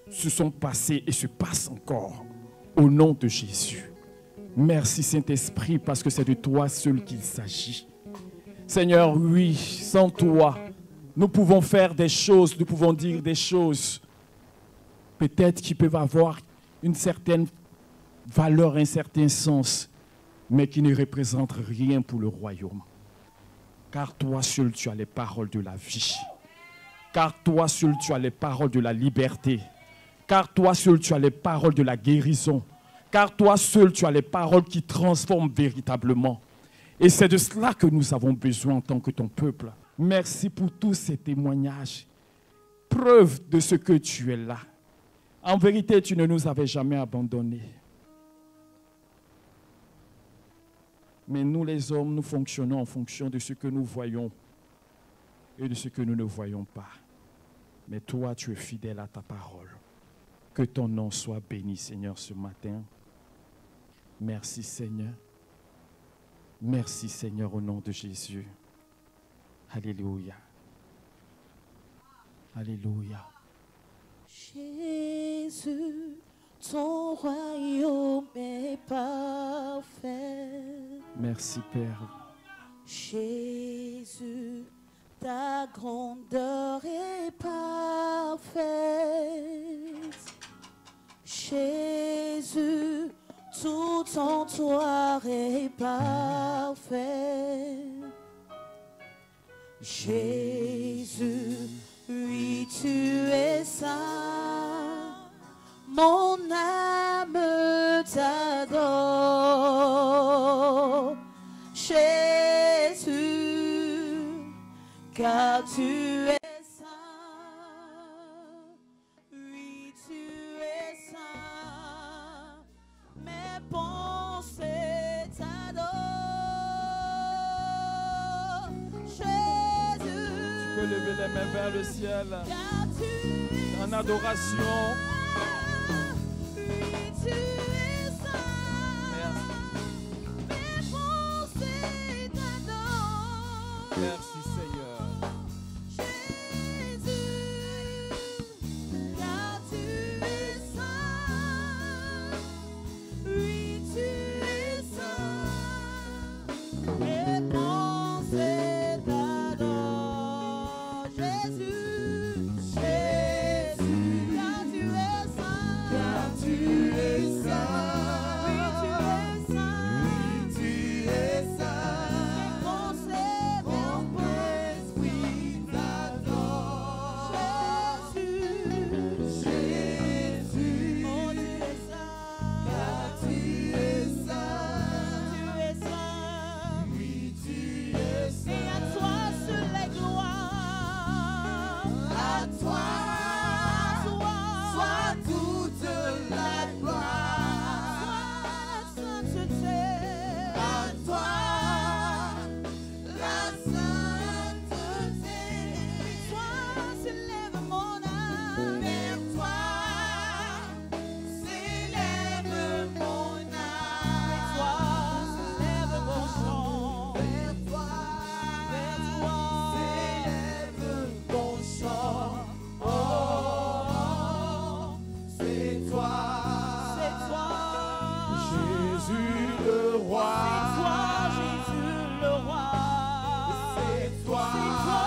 Speaker 7: se sont passées et se passent encore. Au nom de Jésus. Merci, Saint-Esprit, parce que c'est de toi seul qu'il s'agit. Seigneur, oui, sans toi, nous pouvons faire des choses, nous pouvons dire des choses, peut-être qui peuvent avoir une certaine valeur, un certain sens, mais qui ne représentent rien pour le royaume. Car toi seul, tu as les paroles de la vie. Car toi seul, tu as les paroles de la liberté. Car toi seul, tu as les paroles de la guérison. Car toi seul, tu as les paroles qui transforment véritablement. Et c'est de cela que nous avons besoin en tant que ton peuple. Merci pour tous ces témoignages. Preuve de ce que tu es là. En vérité, tu ne nous avais jamais abandonnés. Mais nous, les hommes, nous fonctionnons en fonction de ce que nous voyons et de ce que nous ne voyons pas. Mais toi, tu es fidèle à ta parole. Que ton nom soit béni, Seigneur, ce matin. Merci, Seigneur. Merci, Seigneur, au nom de Jésus. Alléluia. Alléluia.
Speaker 2: Jésus, ton royaume est parfait.
Speaker 7: Merci, Père.
Speaker 2: Jésus, ta grandeur est parfaite. Jésus, tout en toi est parfait. Jésus, oui, tu es saint. Mon âme t'adore. Jésus, car tu es saint. Oui, tu es saint. Mes pensées t'adorent. Jésus,
Speaker 7: Tu peux lever les mains vers le ciel
Speaker 2: car tu es
Speaker 7: en adoration.
Speaker 2: oui, tu es saint. Mes pensées t'adorent.
Speaker 7: Merci, Seigneur.
Speaker 2: Jésus, car tu es saint. Oui, tu es saint. Mes pensées t'adorent. Jésus, Jésus, car tu es saint. Car tu es saint. Oui, tu es saint. Oui, tu es saint. Mes pensées t'adorent. Jésus, Jésus, oh, tu es saint. Car tu es saint. Tu es saint. Oui, tu es saint. Et à toi seul les gloires. À toi soit toute la gloire. Sainteté. À toi la sainteté. Vers toi s'élève mon âme. Vers toi s'élève mon âme. Vers toi s'élève mon chant. Vers toi s'élève mon chant. Oh, c'est toi. C'est toi.
Speaker 7: Jésus le roi.
Speaker 2: C'est toi, Jésus le roi.
Speaker 7: C'est toi.
Speaker 2: C'est toi,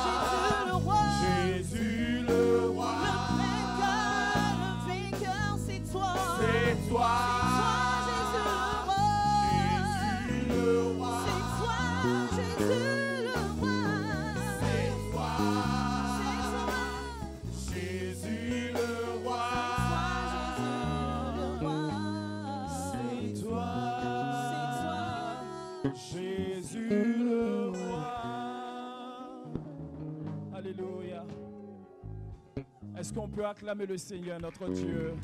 Speaker 2: Jésus le roi.
Speaker 7: Jésus le roi.
Speaker 2: Le vainqueur, c'est toi.
Speaker 7: C'est toi.
Speaker 2: C'est toi, Jésus le roi.
Speaker 7: Jésus le roi.
Speaker 2: C'est toi, Jésus le roi.
Speaker 7: C'est toi.
Speaker 2: C'est
Speaker 7: Jésus
Speaker 2: toi,
Speaker 7: le roi.
Speaker 2: Jésus le roi.
Speaker 7: C'est toi. Jésus le roi. Alléluia. Est-ce qu'on peut acclamer le Seigneur, notre Dieu?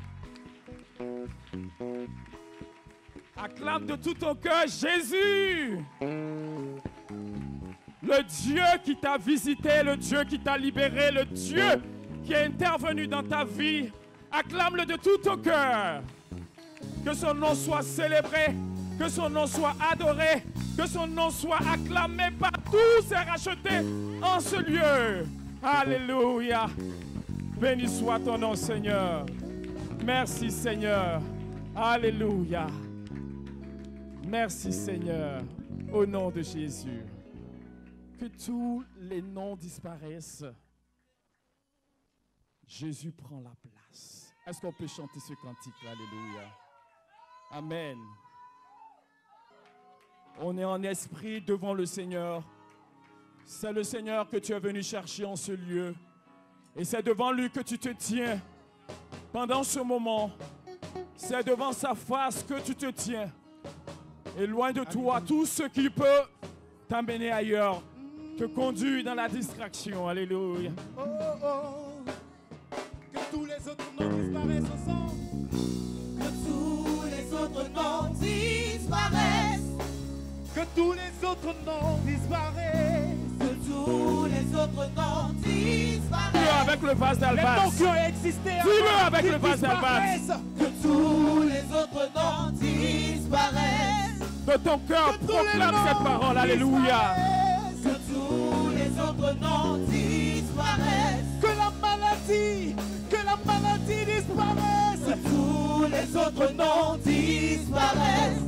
Speaker 7: Acclame de tout ton cœur Jésus. Le Dieu qui t'a visité, le Dieu qui t'a libéré, le Dieu qui est intervenu dans ta vie Acclame-le de tout ton cœur. Que son nom soit célébré, que son nom soit adoré, que son nom soit acclamé par tous et racheté en ce lieu. Alléluia. Béni soit ton nom, Seigneur. Merci, Seigneur. Alléluia. Merci, Seigneur. Au nom de Jésus. Que tous les noms disparaissent. Jésus prend la place. Est-ce qu'on peut chanter ce cantique? Alléluia. Amen. On est en esprit devant le Seigneur. C'est le Seigneur que tu es venu chercher en ce lieu. Et c'est devant lui que tu te tiens. Pendant ce moment, c'est devant sa face que tu te tiens. Et loin de toi, tout ce qui peut t'amener ailleurs, te conduit dans la distraction. Alléluia.
Speaker 1: Oh, oh, que tous les autres noms disparaissent ensemble.
Speaker 2: Que tous les autres noms disparaissent.
Speaker 1: Que tous les autres noms disparaissent.
Speaker 2: Que tous les autres noms disparaissent.
Speaker 7: Dis-le avec le vase
Speaker 1: Les
Speaker 7: d'Albâtre.
Speaker 1: noms qui ont existé
Speaker 7: Dis-le avec
Speaker 1: qu'ils
Speaker 7: le vase d'Albâtre.
Speaker 1: disparaissent.
Speaker 2: Que tous les autres noms disparaissent.
Speaker 7: De ton cœur,
Speaker 1: Que tous les
Speaker 7: proclame
Speaker 1: noms
Speaker 7: cette parole. Alléluia.
Speaker 2: Que tous les autres noms disparaissent.
Speaker 1: Que la maladie disparaisse.
Speaker 2: Que tous les autres noms disparaissent.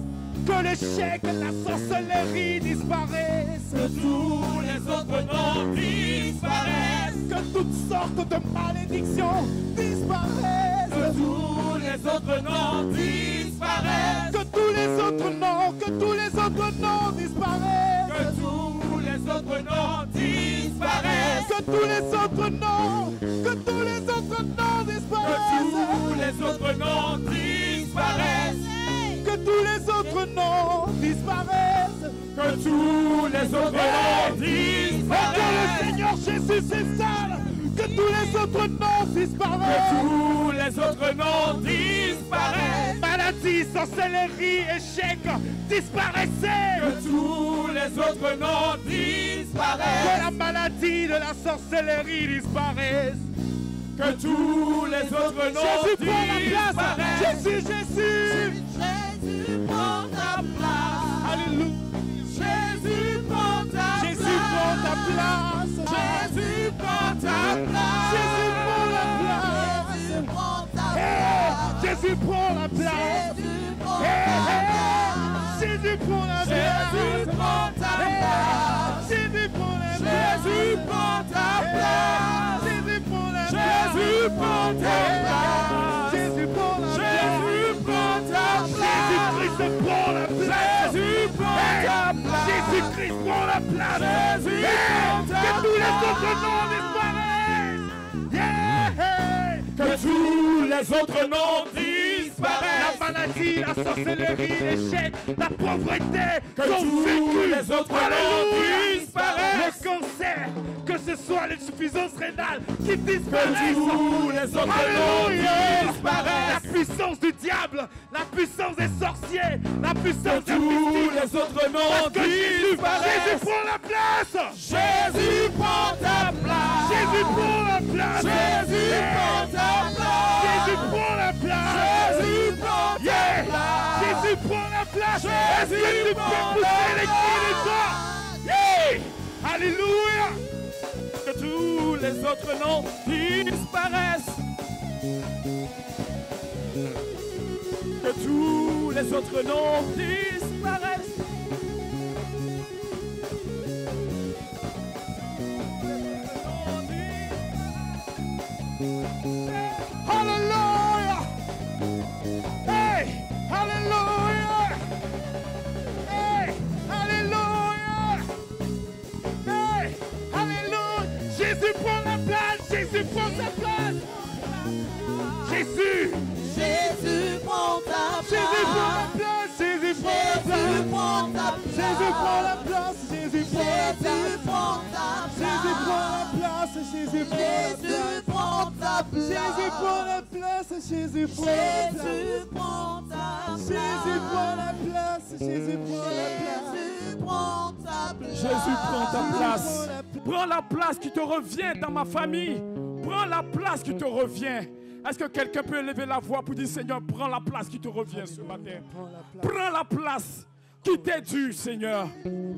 Speaker 1: Que l'échec, la sorcellerie disparaissent.
Speaker 2: Que tous les autres noms disparaissent.
Speaker 1: Que toutes sortes de malédictions disparaissent.
Speaker 2: Que tous les autres noms disparaissent.
Speaker 1: Que tous les autres noms, que tous les autres noms disparaissent.
Speaker 2: Que tous les autres noms disparaissent.
Speaker 1: Que tous les autres noms, que tous les autres noms disparaissent.
Speaker 2: Que tous les autres noms disparaissent.
Speaker 1: Que tous les autres noms disparaissent.
Speaker 7: Que tous les autres noms
Speaker 1: Et que
Speaker 7: disparaissent.
Speaker 1: le Seigneur Jésus s'installe. Que tous les autres noms
Speaker 7: Que
Speaker 1: disparaissent.
Speaker 7: tous les autres noms disparaissent.
Speaker 1: Maladie, sorcellerie, échec, disparaissez.
Speaker 7: Que tous les autres noms
Speaker 1: Que
Speaker 7: disparaissent.
Speaker 1: la maladie de la sorcellerie disparaisse.
Speaker 7: Que tous les autres noms
Speaker 1: Jésus prend la place.
Speaker 7: disparaissent.
Speaker 1: Jésus, Jésus.
Speaker 2: Jésus prend ta place.
Speaker 1: Alléluia.
Speaker 2: Jésus prend ta place.
Speaker 1: Jésus prend ta place.
Speaker 2: Jésus prend ta place.
Speaker 1: Jésus prend la place.
Speaker 2: Jésus prend ta
Speaker 1: Hey,
Speaker 2: place.
Speaker 1: Jésus prend la place.
Speaker 2: Jésus prend
Speaker 1: Hey,
Speaker 2: ta
Speaker 1: hey,
Speaker 2: place.
Speaker 1: Jésus prend la
Speaker 2: Jésus
Speaker 1: place.
Speaker 2: prend ta place.
Speaker 1: Jésus prend la place.
Speaker 2: Jésus prend ta place.
Speaker 1: Jésus prend la place.
Speaker 2: Jésus prend ta place.
Speaker 1: Jésus prend la place.
Speaker 2: Jésus prend ta place.
Speaker 1: Jésus-Christ prend la place.
Speaker 2: Jésus prend ta place.
Speaker 1: Jésus-Christ prend la place.
Speaker 2: Jésus prend ta
Speaker 1: Que tous les
Speaker 2: place.
Speaker 1: autres noms disparaissent. Yeah.
Speaker 7: Que tous les autres noms disparaissent.
Speaker 1: La maladie, la sorcellerie, l'échec, la pauvreté,
Speaker 7: Que
Speaker 1: sont
Speaker 7: tous
Speaker 1: vécus.
Speaker 7: les autres
Speaker 1: Alléluia.
Speaker 7: noms disparaissent.
Speaker 1: Le cancer, que ce soit l'insuffisance rénale qui
Speaker 7: Que
Speaker 1: disparaissent.
Speaker 7: tous les autres noms
Speaker 1: Alléluia.
Speaker 7: disparaissent.
Speaker 1: La puissance du diable, la puissance des sorciers, la
Speaker 7: Que
Speaker 1: puissance des
Speaker 7: tous
Speaker 1: mystiques.
Speaker 7: les autres
Speaker 1: Parce
Speaker 7: noms
Speaker 1: que Jésus
Speaker 7: disparaissent.
Speaker 1: prend la place.
Speaker 2: Jésus prend ta place.
Speaker 1: Jésus prend la place.
Speaker 2: Jésus prend ta place.
Speaker 1: Jésus prend la place.
Speaker 2: Jésus prend ta
Speaker 1: Yeah.
Speaker 2: place.
Speaker 1: Jésus prend la place. Est-ce que
Speaker 2: Jésus
Speaker 1: tu peux
Speaker 2: prend
Speaker 1: pousser
Speaker 2: la
Speaker 1: les cris des gens? Yeah. Alléluia.
Speaker 7: Que tous les autres noms disparaissent. Que tous les autres noms disparaissent.
Speaker 1: Hallelujah. Hey, hallelujah. Hey, hallelujah. Hey, hallelujah. Jésus prend la place. Jésus prend sa place. Jésus.
Speaker 2: Jésus prend ta place.
Speaker 1: Jésus prend la place. Jésus prend la place.
Speaker 2: Jésus prend ta place.
Speaker 1: Jésus prend la place. Jésus prend la place.
Speaker 2: Jésus prend ta place.
Speaker 1: Jésus prend la place. Jésus prend la place.
Speaker 2: Jésus prend ta place.
Speaker 1: Jésus prend la place. Jésus prend la place.
Speaker 2: Jésus prend ta place.
Speaker 7: Jésus prend ta place. Prends la place qui te revient dans ma famille. Prends la place qui te revient. Est-ce que quelqu'un peut lever la voix pour dire, Seigneur, prends la place qui te revient ce matin. Prends la place qui t'est due, Seigneur.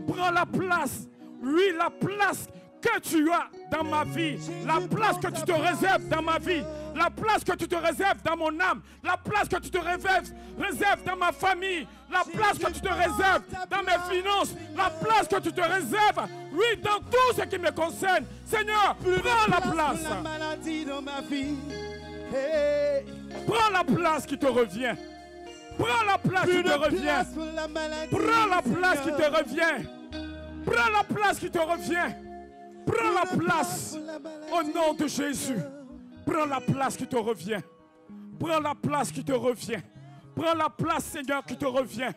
Speaker 7: Prends la place, oui, la place que tu as dans ma vie, la place que tu te réserves dans ma vie, la place que tu te réserves dans mon âme, la place que tu te réserves dans ma famille, la place que tu te réserves dans mes finances, la place que tu te réserves, oui, dans tout ce qui me concerne. Seigneur, prends la place.
Speaker 1: La maladie dans ma vie.
Speaker 7: Prends la place qui te revient. Prends la place qui te revient. Prends la place qui te revient. Prends la place qui te revient. Prends la place au nom de Jésus. Prends la place qui te revient. Prends la place qui te revient. Prends la place, Seigneur, qui te revient.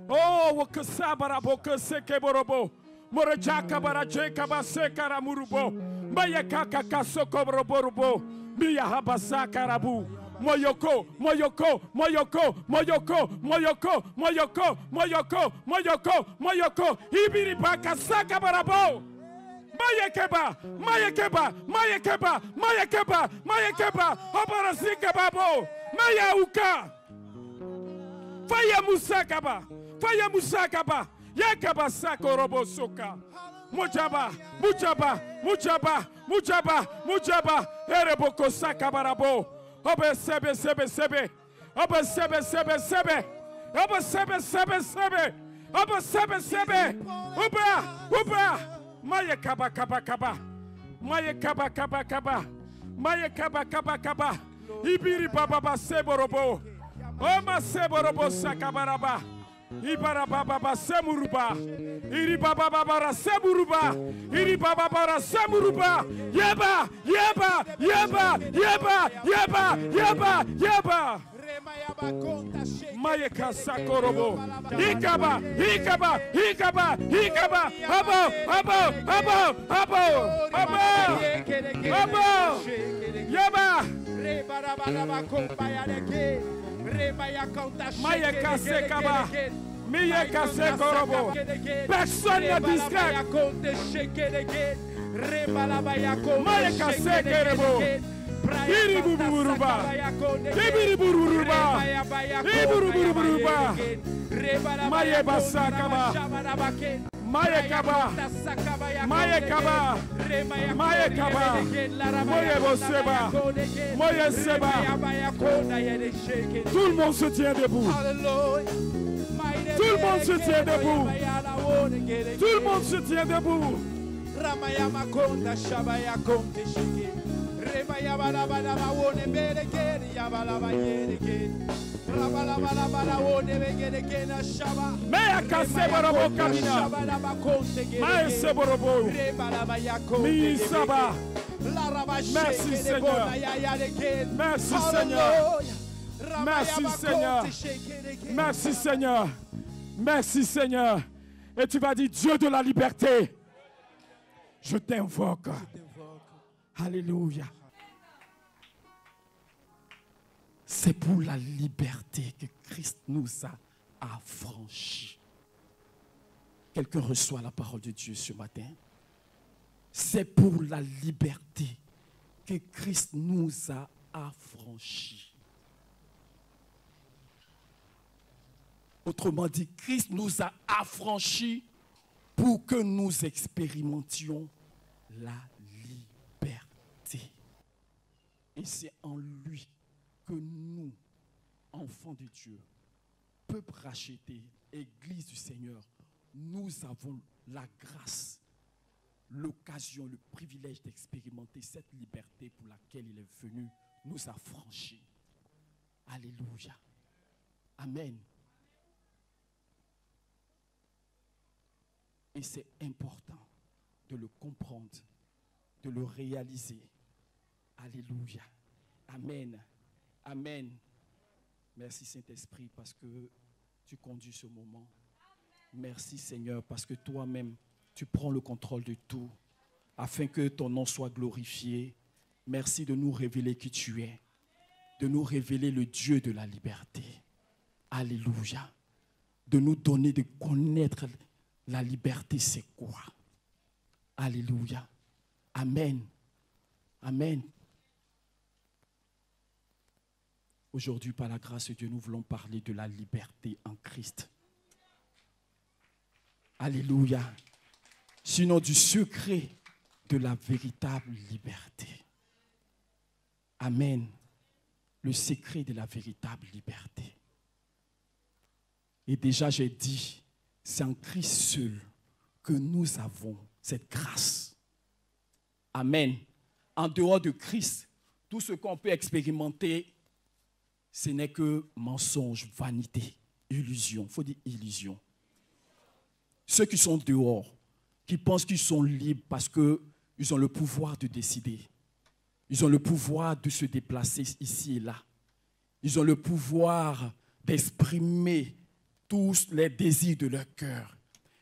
Speaker 7: Oh, que sabarabo, que sekeborobo. Morejaka baraje kabase karamurubo. Mayaka kakasokobroborubo. Miyahabasa karabu. Moyoko, moyoko, moyoko, moyoko, moyoko, moyoko, moyoko, moyoko, moyoko. Ibiribaka sakabarabo. Mayekeba, Mayekeba, Mayekeba, Mayekeba, Mayekeba, Obarasika babo, Mayauka, Faya Musakaba, Faya Musakaba, Yakaba Sakorobo Soka, Mujaba, Mujaba, Mujaba, Mujaba, Mujaba, Ereboko Sakabarabo, Obe Sebe Sebe Sebe, Obe Sebe Sebe Sebe, Obe Sebe Sebe Sebe, Obe Sebe Sebe, Uba, Uba. Maye kaba kaba kaba, maye kaba kaba kaba, maye kaba kaba kaba, ibiri baba ba seborobo, oma seborobo sakabaraba, ibara baba ba semuruba, iri baba baba semuruba, iri baba baba semuruba, yeba yeba yeba yeba yeba yeba yeba. Mayeka sakorobo, ikaba, ikaba, ikaba, ikaba, abo, abo, abo, abo, abo, abo, yaba. Mayeka sekaba, miyeka sekorobo. Personne ne distrait. Mayeka sekerebo. Iriburuba, Ibiriburuba, Iburuburuba, Mayeba Sakaba, Mayekaba, Mayekaba, Mayekaba, Moyeboseba, Moyeseba. Tout le monde se tient debout. Tout le monde se tient debout. Tout le monde se tient debout.
Speaker 1: Ramayama Konda Shabaya Konte Shiki.
Speaker 7: Merci Seigneur. Merci Seigneur. Merci Seigneur. Merci Seigneur. Merci Seigneur. Et tu vas dire, Dieu de la liberté, je t'invoque. Alléluia. C'est pour la liberté que Christ nous a affranchis. Quelqu'un reçoit la parole de Dieu ce matin. C'est pour la liberté que Christ nous a affranchis. Autrement dit, Christ nous a affranchis pour que nous expérimentions la liberté. Et c'est en lui que nous, enfants de Dieu, peuple racheté, Église du Seigneur, nous avons la grâce, l'occasion, le privilège d'expérimenter cette liberté pour laquelle il est venu nous affranchir. Alléluia. Amen. Et c'est important de le comprendre, de le réaliser. Alléluia. Amen. Amen. Merci Saint-Esprit parce que tu conduis ce moment. Merci Seigneur parce que toi-même, tu prends le contrôle de tout afin que ton nom soit glorifié. Merci de nous révéler qui tu es, de nous révéler le Dieu de la liberté. Alléluia. De nous donner, de connaître la liberté, c'est quoi? Alléluia. Amen. Amen. Aujourd'hui, par la grâce de Dieu, nous voulons parler de la liberté en Christ. Alléluia. Sinon du secret de la véritable liberté. Amen. Le secret de la véritable liberté. Et déjà, j'ai dit, c'est en Christ seul que nous avons cette grâce. Amen. En dehors de Christ, tout ce qu'on peut expérimenter, ce n'est que mensonge, vanité, illusion. Il faut dire illusion. Ceux qui sont dehors, qui pensent qu'ils sont libres parce qu'ils ont le pouvoir de décider. Ils ont le pouvoir de se déplacer ici et là. Ils ont le pouvoir d'exprimer tous les désirs de leur cœur.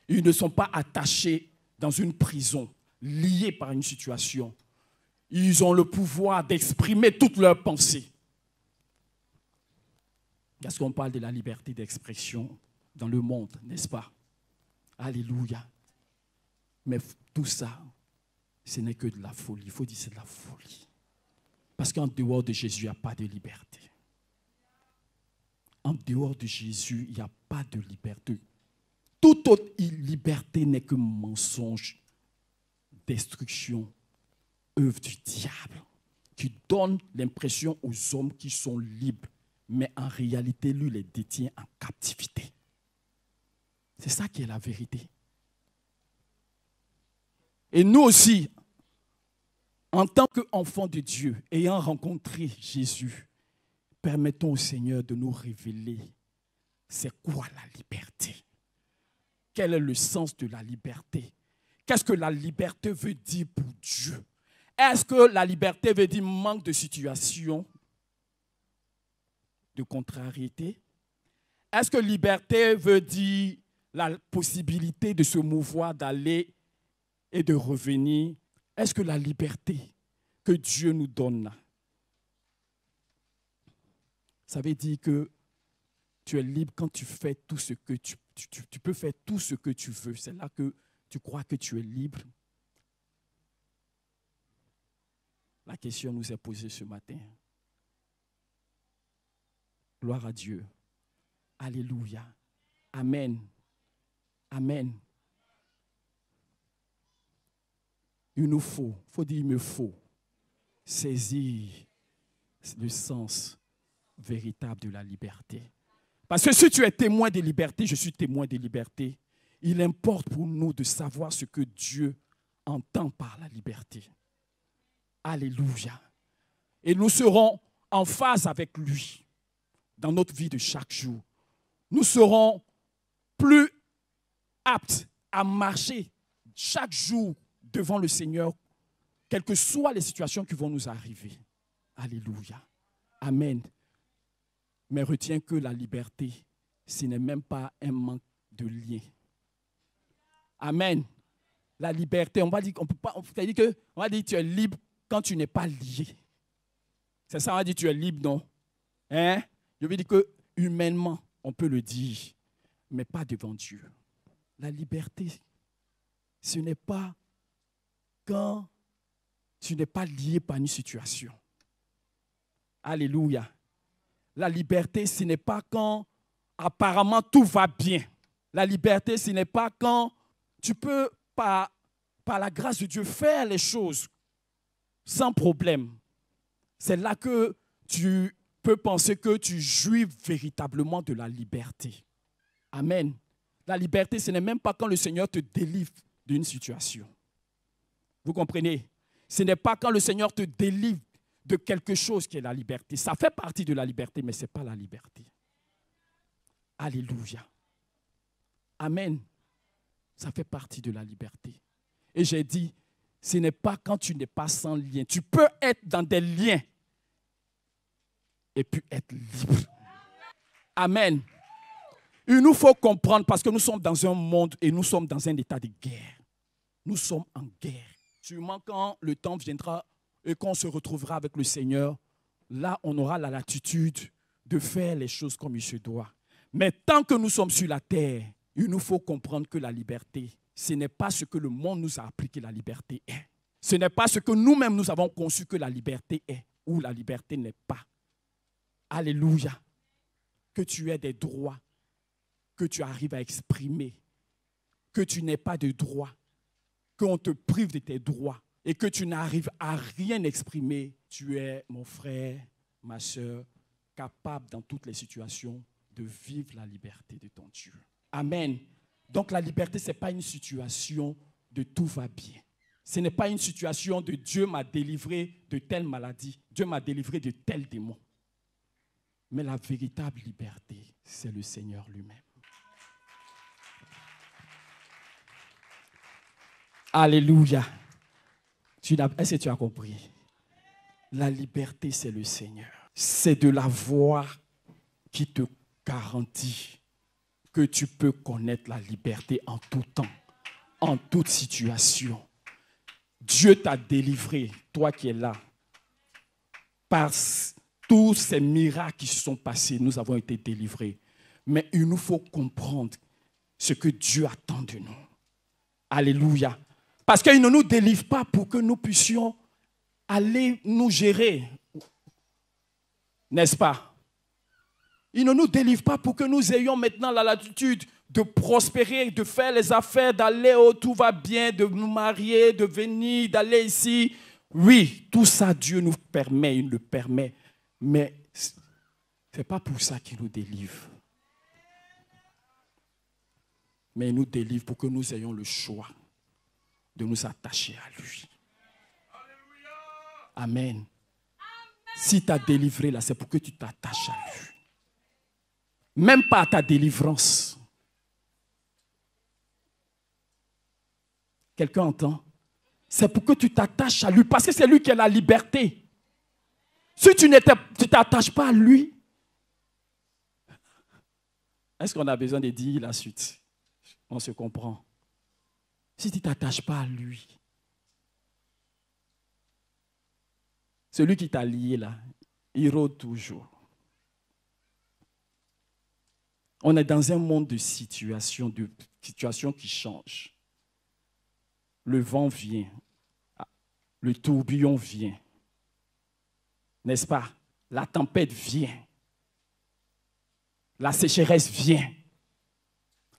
Speaker 7: Ils ne sont pas attachés dans une prison, liés par une situation. Ils ont le pouvoir d'exprimer toutes leurs pensées. Parce qu'on parle de la liberté d'expression dans le monde, n'est-ce pas? Alléluia. Mais tout ça, ce n'est que de la folie. Il faut dire que c'est de la folie. Parce qu'en dehors de Jésus, il n'y a pas de liberté. En dehors de Jésus, il n'y a pas de liberté. Toute autre liberté n'est que mensonge, destruction, œuvre du diable, qui donne l'impression aux hommes qui sont libres, mais en réalité, lui les détient en captivité. C'est ça qui est la vérité. Et nous aussi, en tant qu'enfants de Dieu, ayant rencontré Jésus, permettons au Seigneur de nous révéler c'est quoi la liberté. Quel est le sens de la liberté? Qu'est-ce que la liberté veut dire pour Dieu? Est-ce que la liberté veut dire manque de situation, de contrariété? Est-ce que liberté veut dire la possibilité de se mouvoir, d'aller et de revenir? Est-ce que la liberté que Dieu nous donne, ça veut dire que tu es libre quand tu fais tout ce que tu peux faire tout ce que tu veux. C'est là que tu crois que tu es libre. La question nous est posée ce matin. Gloire à Dieu. Alléluia. Amen. Amen. Il nous faut dire il me faut saisir le sens véritable de la liberté. Parce que si tu es témoin de liberté, je suis témoin de liberté. Il importe pour nous de savoir ce que Dieu entend par la liberté. Alléluia. Et nous serons en phase avec lui dans notre vie de chaque jour. Nous serons plus aptes à marcher chaque jour devant le Seigneur, quelles que soient les situations qui vont nous arriver. Alléluia. Amen. Mais retiens que la liberté, ce n'est même pas un manque de lien. Amen. La liberté, on va dire qu'on peut pas, on va dire que tu es libre quand tu n'es pas lié. C'est ça, on va dire tu es libre, non? Hein? Je veux dire que humainement, on peut le dire, mais pas devant Dieu. La liberté, ce n'est pas quand tu n'es pas lié par une situation. Alléluia. La liberté, ce n'est pas quand apparemment tout va bien. La liberté, ce n'est pas quand tu peux, par la grâce de Dieu, faire les choses sans problème. C'est là que tu peux penser que tu jouis véritablement de la liberté. Amen. La liberté, ce n'est même pas quand le Seigneur te délivre d'une situation. Vous comprenez? Ce n'est pas quand le Seigneur te délivre de quelque chose qui est la liberté. Ça fait partie de la liberté, mais ce n'est pas la liberté. Alléluia. Amen. Ça fait partie de la liberté. Et j'ai dit, ce n'est pas quand tu n'es pas sans lien. Tu peux être dans des liens et puis être libre. Amen. Il nous faut comprendre parce que nous sommes dans un monde et nous sommes dans un état de guerre. Nous sommes en guerre. Sûrement quand le temps viendra et qu'on se retrouvera avec le Seigneur, là on aura la latitude de faire les choses comme il se doit. Mais tant que nous sommes sur la terre, il nous faut comprendre que la liberté, ce n'est pas ce que le monde nous a appris que la liberté est. Ce n'est pas ce que nous-mêmes nous avons conçu que la liberté est ou la liberté n'est pas. Alléluia. Que tu aies des droits, que tu arrives à exprimer, que tu n'aies pas de droits, qu'on te prive de tes droits et que tu n'arrives à rien exprimer. Tu es, mon frère, ma soeur, capable dans toutes les situations de vivre la liberté de ton Dieu. Amen. Donc la liberté, ce n'est pas une situation de tout va bien. Ce n'est pas une situation de Dieu m'a délivré de telle maladie, Dieu m'a délivré de tel démon. Mais la véritable liberté, c'est le Seigneur lui-même. Alléluia. Est-ce que tu as compris? La liberté, c'est le Seigneur. C'est de la voix qui te garantit que tu peux connaître la liberté en tout temps, en toute situation. Dieu t'a délivré, toi qui es là, par tous ces miracles qui se sont passés, nous avons été délivrés. Mais il nous faut comprendre ce que Dieu attend de nous. Alléluia. Parce qu'il ne nous délivre pas pour que nous puissions aller nous gérer. N'est-ce pas? Il ne nous délivre pas pour que nous ayons maintenant la latitude de prospérer, de faire les affaires, d'aller où tout va bien, de nous marier, de venir, d'aller ici. Oui, tout ça, Dieu nous permet, il le permet. Mais ce n'est pas pour ça qu'il nous délivre. Mais il nous délivre pour que nous ayons le choix de nous attacher à lui. Amen. Si tu as délivré là, c'est pour que tu t'attaches à lui. Même pas à ta délivrance. Quelqu'un entend? C'est pour que tu t'attaches à lui, parce que c'est lui qui a la liberté. Si tu ne t'attaches pas à lui, est-ce qu'on a besoin de dire la suite? On se comprend. Si tu ne t'attaches pas à lui, celui qui t'a lié là, il rôde toujours. On est dans un monde de situations qui changent. Le vent vient, le tourbillon vient, n'est-ce pas? La tempête vient, la sécheresse vient,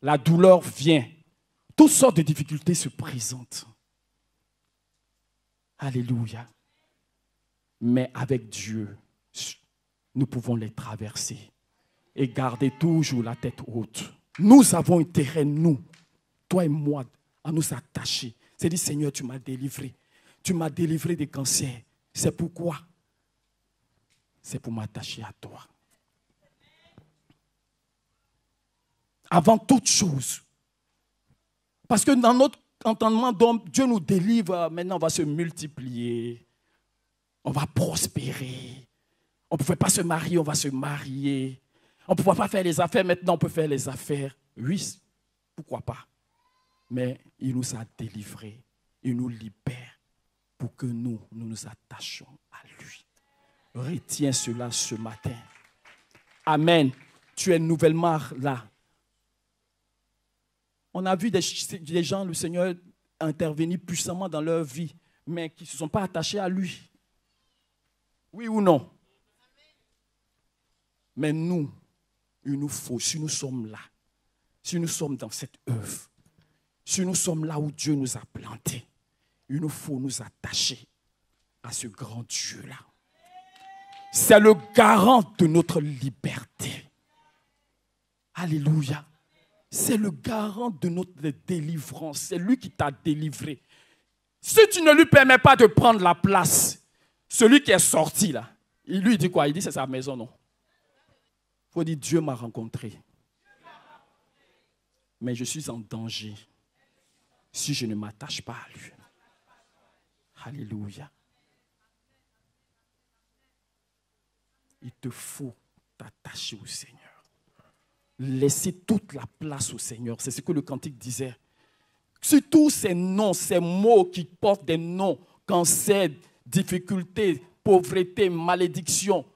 Speaker 7: la douleur vient. Toutes sortes de difficultés se présentent. Alléluia. Mais avec Dieu, nous pouvons les traverser et garder toujours la tête haute. Nous avons intérêt, nous, toi et moi, à nous attacher. C'est dit, Seigneur, tu m'as délivré. Tu m'as délivré des cancers. C'est pourquoi? C'est pour m'attacher à toi. Avant toute chose. Parce que dans notre entendement d'homme, Dieu nous délivre. Maintenant, on va se multiplier. On va prospérer. On ne pouvait pas se marier, on va se marier. On ne pouvait pas faire les affaires, maintenant on peut faire les affaires. Oui, pourquoi pas? Mais il nous a délivrés. Il nous libère pour que nous nous attachions à lui. Retiens cela ce matin. Amen. Tu es nouvellement là. On a vu des gens, le Seigneur, intervenir puissamment dans leur vie, mais qui ne se sont pas attachés à lui. Oui ou non? Mais nous, il nous faut, si nous sommes là, si nous sommes dans cette œuvre, si nous sommes là où Dieu nous a plantés, il nous faut nous attacher à ce grand Dieu-là. C'est le garant de notre liberté. Alléluia. C'est le garant de notre délivrance. C'est lui qui t'a délivré. Si tu ne lui permets pas de prendre la place, celui qui est sorti là, il lui dit quoi? Il dit c'est sa maison, non? Il faut dire Dieu m'a rencontré. Mais je suis en danger si je ne m'attache pas à lui. Alléluia. Il te faut t'attacher au Seigneur. Laisser toute la place au Seigneur. C'est ce que le cantique disait. Sur tous ces noms, ces mots qui portent des noms, cancer, difficulté, pauvreté, malédiction,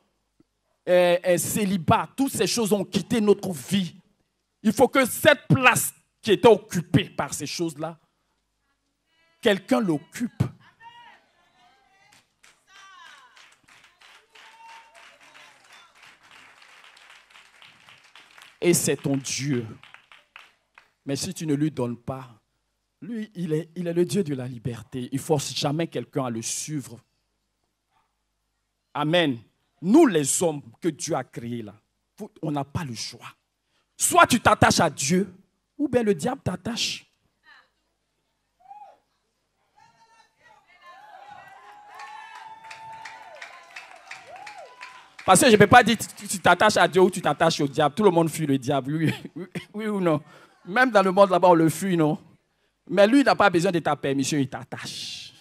Speaker 7: célibat, toutes ces choses ont quitté notre vie. Il faut que cette place qui était occupée par ces choses-là, quelqu'un l'occupe. Et c'est ton Dieu. Mais si tu ne lui donnes pas, lui, il est le Dieu de la liberté. Il ne force jamais quelqu'un à le suivre. Amen. Nous, les hommes que Dieu a créés là, on n'a pas le choix. Soit tu t'attaches à Dieu, ou bien le diable t'attache. Parce que je ne peux pas dire tu t'attaches à Dieu ou tu t'attaches au diable. Tout le monde fuit le diable, oui ou non? Même dans le monde là-bas, on le fuit, non? Mais lui, il n'a pas besoin de ta permission, il t'attache.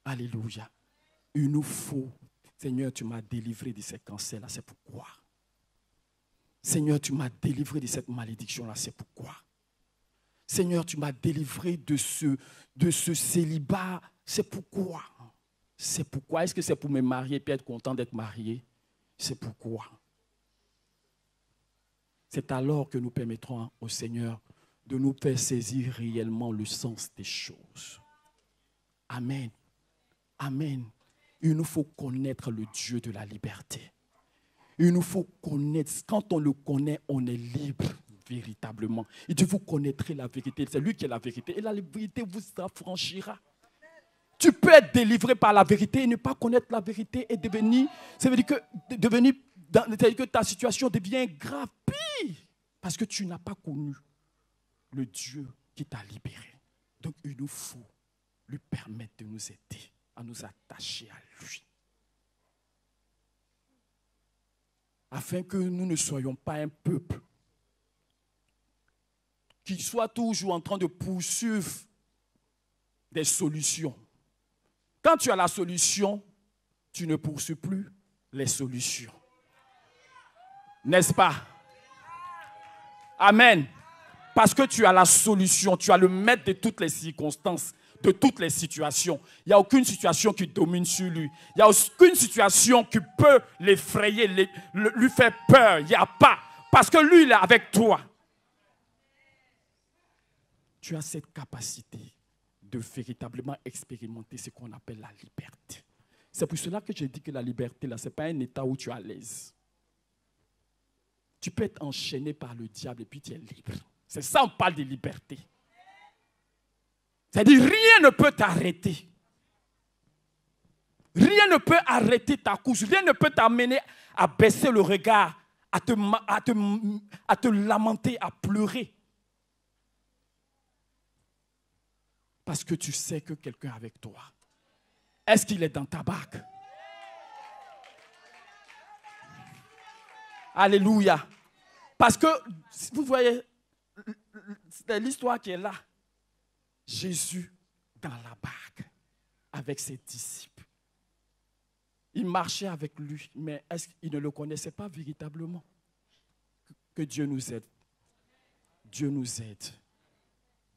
Speaker 7: Alléluia. Il nous faut. Seigneur, tu m'as délivré de ces cancers-là, c'est pourquoi. Seigneur, tu m'as délivré de cette malédiction-là, c'est pourquoi. Seigneur, tu m'as délivré de ce célibat, c'est pourquoi. C'est pourquoi. Est-ce que c'est pour me marier et être content d'être marié? C'est pourquoi. C'est alors que nous permettrons au Seigneur de nous faire saisir réellement le sens des choses. Amen. Amen. Il nous faut connaître le Dieu de la liberté. Il nous faut connaître. Quand on le connaît, on est libre véritablement. Il dit, vous connaîtrez la vérité. C'est lui qui est la vérité. Et la vérité vous affranchira. Tu peux être délivré par la vérité et ne pas connaître la vérité et devenir, ça veut dire que ta situation devient grave, pire, parce que tu n'as pas connu le Dieu qui t'a libéré. Donc il nous faut lui permettre de nous aider à nous attacher à lui. Afin que nous ne soyons pas un peuple qui soit toujours en train de poursuivre des solutions. Quand tu as la solution, tu ne poursuis plus les solutions. N'est-ce pas? Amen. Parce que tu as la solution, tu as le maître de toutes les circonstances, de toutes les situations. Il n'y a aucune situation qui domine sur lui. Il n'y a aucune situation qui peut l'effrayer, lui faire peur. Il n'y a pas. Parce que lui, il est avec toi. Tu as cette capacité de véritablement expérimenter ce qu'on appelle la liberté. C'est pour cela que je dis que la liberté, là, ce n'est pas un état où tu es à l'aise. Tu peux être enchaîné par le diable et puis tu es libre. C'est ça, on parle de liberté. C'est-à-dire, rien ne peut t'arrêter. Rien ne peut arrêter ta course. Rien ne peut t'amener à baisser le regard, à te lamenter, à pleurer. Parce que tu sais que quelqu'un est avec toi. Est-ce qu'il est dans ta barque? Alléluia. Parce que, vous voyez, c'est l'histoire qui est là. Jésus dans la barque avec ses disciples. Il marchait avec lui, mais est-ce qu'il ne le connaissait pas véritablement? Que Dieu nous aide. Dieu nous aide.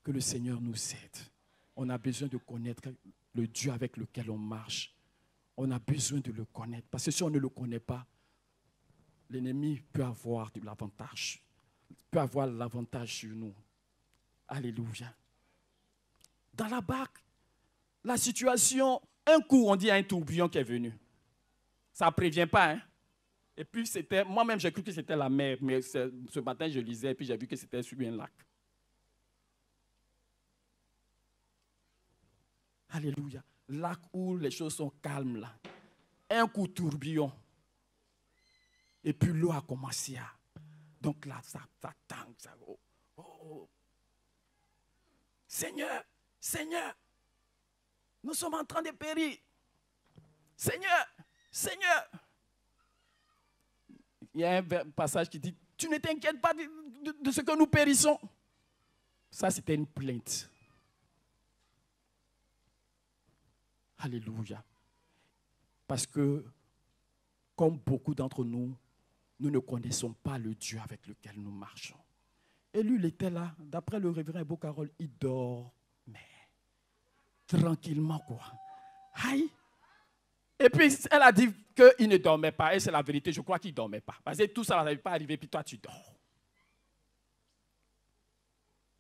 Speaker 7: Que le Seigneur nous aide. On a besoin de connaître le Dieu avec lequel on marche. On a besoin de le connaître. Parce que si on ne le connaît pas, l'ennemi peut avoir de l'avantage. Peut avoir l'avantage sur nous. Alléluia. Dans la barque, la situation, un coup, on dit à un tourbillon qui est venu. Ça ne prévient pas, hein? Et puis, moi-même, j'ai cru que c'était la mer. Mais ce matin, je lisais et puis j'ai vu que c'était sur un lac. Alléluia. Lac où les choses sont calmes là. Un coup tourbillon. Et puis l'eau a commencé à... Donc là, ça tangue. Ça, oh. Seigneur, Seigneur, nous sommes en train de périr. Seigneur, Seigneur. Il y a un passage qui dit, tu ne t'inquiètes pas de ce que nous périssons. Ça, c'était une plainte. Alléluia. Parce que, comme beaucoup d'entre nous, nous ne connaissons pas le Dieu avec lequel nous marchons. Et lui, il était là. D'après le révérend Beau-Carole, il dormait. Tranquillement, quoi. Aïe. Et puis, elle a dit qu'il ne dormait pas. Et c'est la vérité, je crois qu'il ne dormait pas. Parce que tout ça n'avait pas arrivé, puis toi, tu dors.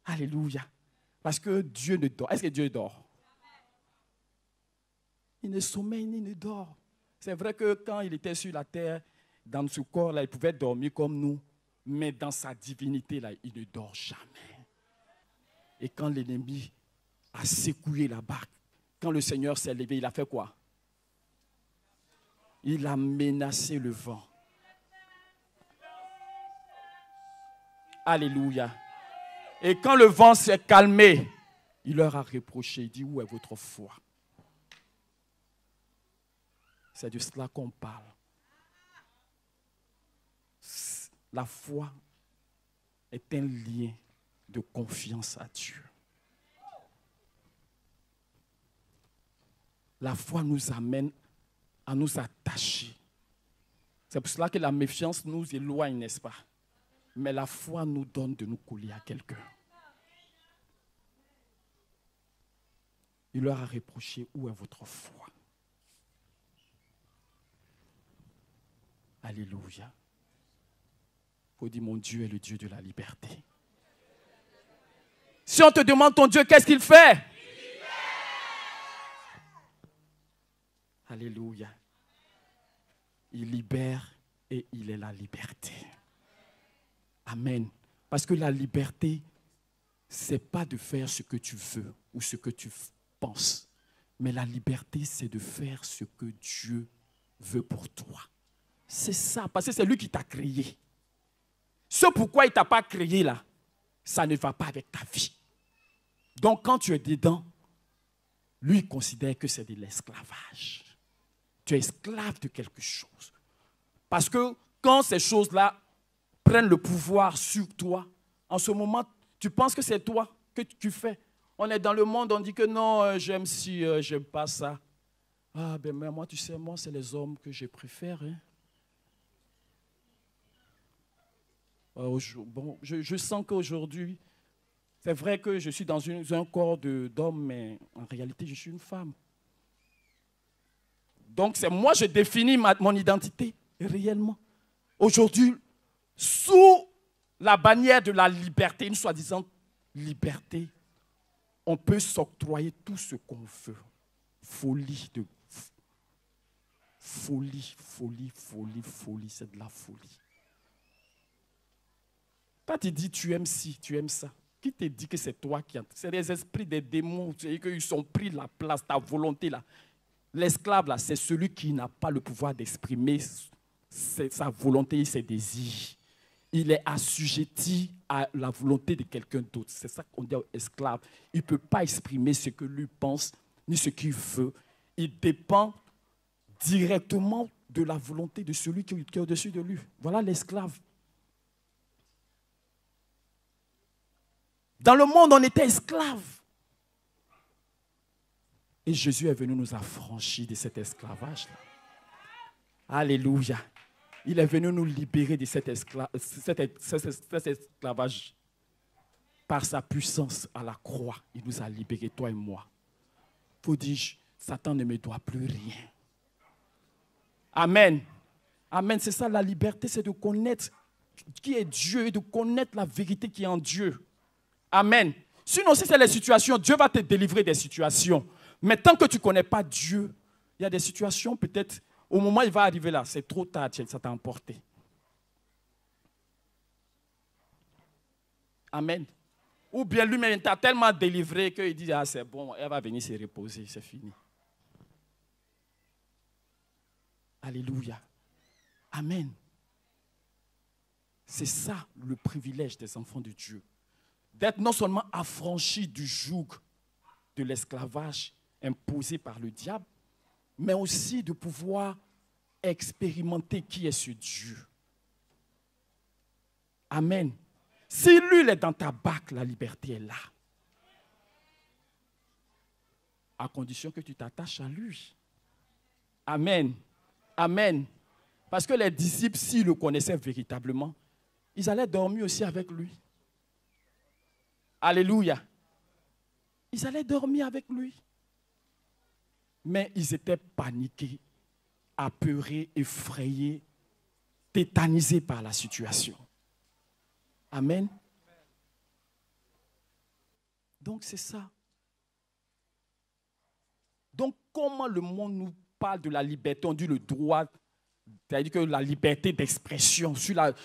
Speaker 7: Alléluia. Parce que Dieu ne dort. Est-ce que Dieu dort? Il ne sommeille ni ne dort. C'est vrai que quand il était sur la terre, dans ce corps-là, il pouvait dormir comme nous. Mais dans sa divinité, là, il ne dort jamais. Et quand l'ennemi a secoué la barque, quand le Seigneur s'est levé, il a fait quoi? Il a menacé le vent. Alléluia. Et quand le vent s'est calmé, il leur a reproché, il dit, où est votre foi? C'est de cela qu'on parle. La foi est un lien de confiance à Dieu. La foi nous amène à nous attacher. C'est pour cela que la méfiance nous éloigne, n'est-ce pas? Mais la foi nous donne de nous coller à quelqu'un. Il leur a reproché, où est votre foi? Alléluia. Il faut dire, mon Dieu est le Dieu de la liberté. Si on te demande ton Dieu, qu'est-ce qu'il fait? Alléluia. Il libère et il est la liberté. Amen. Parce que la liberté, ce n'est pas de faire ce que tu veux ou ce que tu penses. Mais la liberté, c'est de faire ce que Dieu veut pour toi. C'est ça, parce que c'est lui qui t'a créé. Ce pourquoi il ne t'a pas créé là, ça ne va pas avec ta vie. Donc quand tu es dedans, lui il considère que c'est de l'esclavage. Tu es esclave de quelque chose. Parce que quand ces choses-là prennent le pouvoir sur toi, en ce moment, tu penses que c'est toi que tu fais. On est dans le monde, on dit que non, j'aime ci, j'aime pas ça. Ah ben mais moi, tu sais, moi, c'est les hommes que je préfère. Hein. Bon, je sens qu'aujourd'hui, c'est vrai que je suis dans un corps d'homme, mais en réalité, je suis une femme. Donc, c'est moi, je définis mon identité réellement. Aujourd'hui, sous la bannière de la liberté, une soi-disant liberté, on peut s'octroyer tout ce qu'on veut. Folie, c'est de la folie. Toi, tu dis, tu aimes ci, tu aimes ça. Qui te dit que c'est toi qui... C'est les esprits des démons, qu'ils ont pris la place, ta volonté là. L'esclave là, c'est celui qui n'a pas le pouvoir d'exprimer sa volonté et ses désirs. Il est assujetti à la volonté de quelqu'un d'autre. C'est ça qu'on dit esclave. Il ne peut pas exprimer ce que lui pense, ni ce qu'il veut. Il dépend directement de la volonté de celui qui est au-dessus de lui. Voilà l'esclave. Dans le monde, on était esclaves. Et Jésus est venu nous affranchir de cet esclavage-là. Alléluia. Il est venu nous libérer de cet esclavage. Par sa puissance à la croix, il nous a libérés, toi et moi. Il faut dire, Satan ne me doit plus rien. Amen. Amen, c'est ça la liberté, c'est de connaître qui est Dieu et de connaître la vérité qui est en Dieu. Amen. Sinon, si c'est les situations, Dieu va te délivrer des situations. Mais tant que tu ne connais pas Dieu, il y a des situations, peut-être, au moment où il va arriver là, c'est trop tard, ça t'a emporté. Amen. Ou bien lui-même t'a tellement délivré qu'il dit, ah c'est bon, elle va venir se reposer, c'est fini. Alléluia. Amen. C'est ça le privilège des enfants de Dieu. D'être non seulement affranchis du joug de l'esclavage imposé par le diable, mais aussi de pouvoir expérimenter qui est ce Dieu. Amen. Si lui il est dans ta barque, la liberté est là. À condition que tu t'attaches à lui. Amen. Amen. Parce que les disciples, s'ils le connaissaient véritablement, ils allaient dormir aussi avec lui. Alléluia. Ils allaient dormir avec lui. Mais ils étaient paniqués, apeurés, effrayés, tétanisés par la situation. Amen. Donc c'est ça. Donc comment le monde nous parle de la liberté. On dit le droit, c'est-à-dire que la liberté d'expression, c'est-à-dire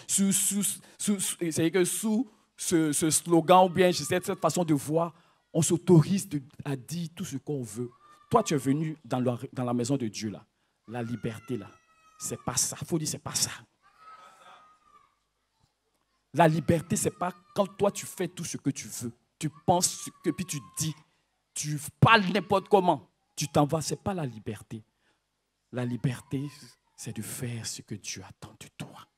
Speaker 7: que sous ce slogan ou bien cette façon de voir, on s'autorise à dire tout ce qu'on veut. Toi, tu es venu dans la maison de Dieu, là. La liberté, là, c'est pas ça. Il faut dire, c'est pas ça. La liberté, c'est pas quand toi, tu fais tout ce que tu veux. Tu penses que puis tu dis, tu parles n'importe comment. Tu t'en vas, ce n'est pas la liberté. La liberté, c'est de faire ce que Dieu attend de toi.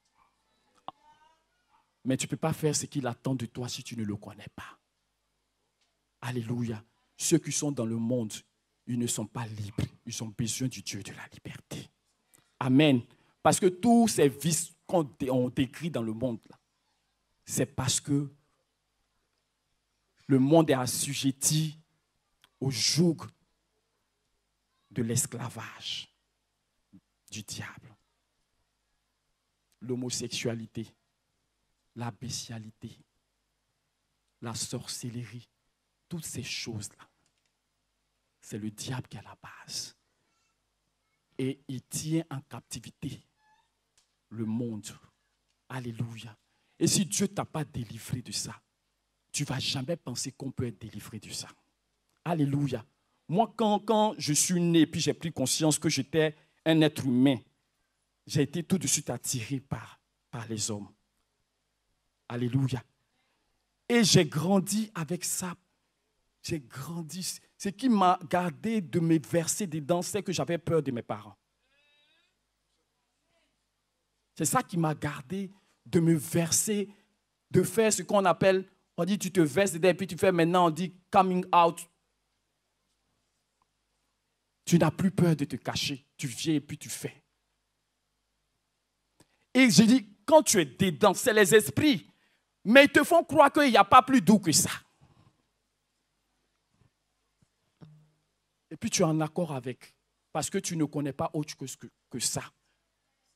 Speaker 7: Mais tu ne peux pas faire ce qu'il attend de toi si tu ne le connais pas. Alléluia. Ceux qui sont dans le monde, ils ne sont pas libres. Ils ont besoin du Dieu de la liberté. Amen. Parce que tous ces vices qu'on décrit dans le monde, c'est parce que le monde est assujetti au joug de l'esclavage du diable. L'homosexualité, la bestialité, la sorcellerie, toutes ces choses-là, c'est le diable qui est à la base. Et il tient en captivité le monde. Alléluia. Et si Dieu ne t'a pas délivré de ça, tu ne vas jamais penser qu'on peut être délivré de ça. Alléluia. Moi, quand je suis né, puis j'ai pris conscience que j'étais un être humain, j'ai été tout de suite attiré par les hommes. Alléluia. Et j'ai grandi avec ça. J'ai grandi. Ce qui m'a gardé de me verser dedans, c'est que j'avais peur de mes parents. C'est ça qui m'a gardé de me verser, de faire ce qu'on appelle, on dit tu te verses dedans et puis tu fais maintenant, on dit coming out. Tu n'as plus peur de te cacher. Tu viens et puis tu fais. Et je dis, quand tu es dedans, c'est les esprits. Mais ils te font croire qu'il n'y a pas plus doux que ça. Et puis tu es en accord avec. Parce que tu ne connais pas autre chose que ça.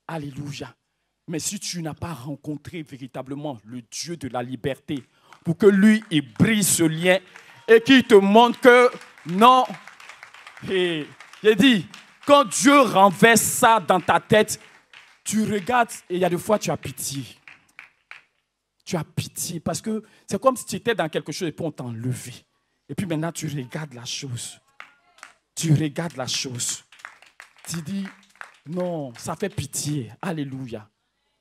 Speaker 7: Alléluia. Mais si tu n'as pas rencontré véritablement le Dieu de la liberté, pour que lui, il brise ce lien et qu'il te montre que non. Et j'ai dit, quand Dieu renverse ça dans ta tête, tu regardes et il y a des fois tu as pitié. Tu as pitié parce que c'est comme si tu étais dans quelque chose et puis on t'a enlevé. Et puis maintenant tu regardes la chose. Tu regardes la chose. Tu dis, non, ça fait pitié. Alléluia.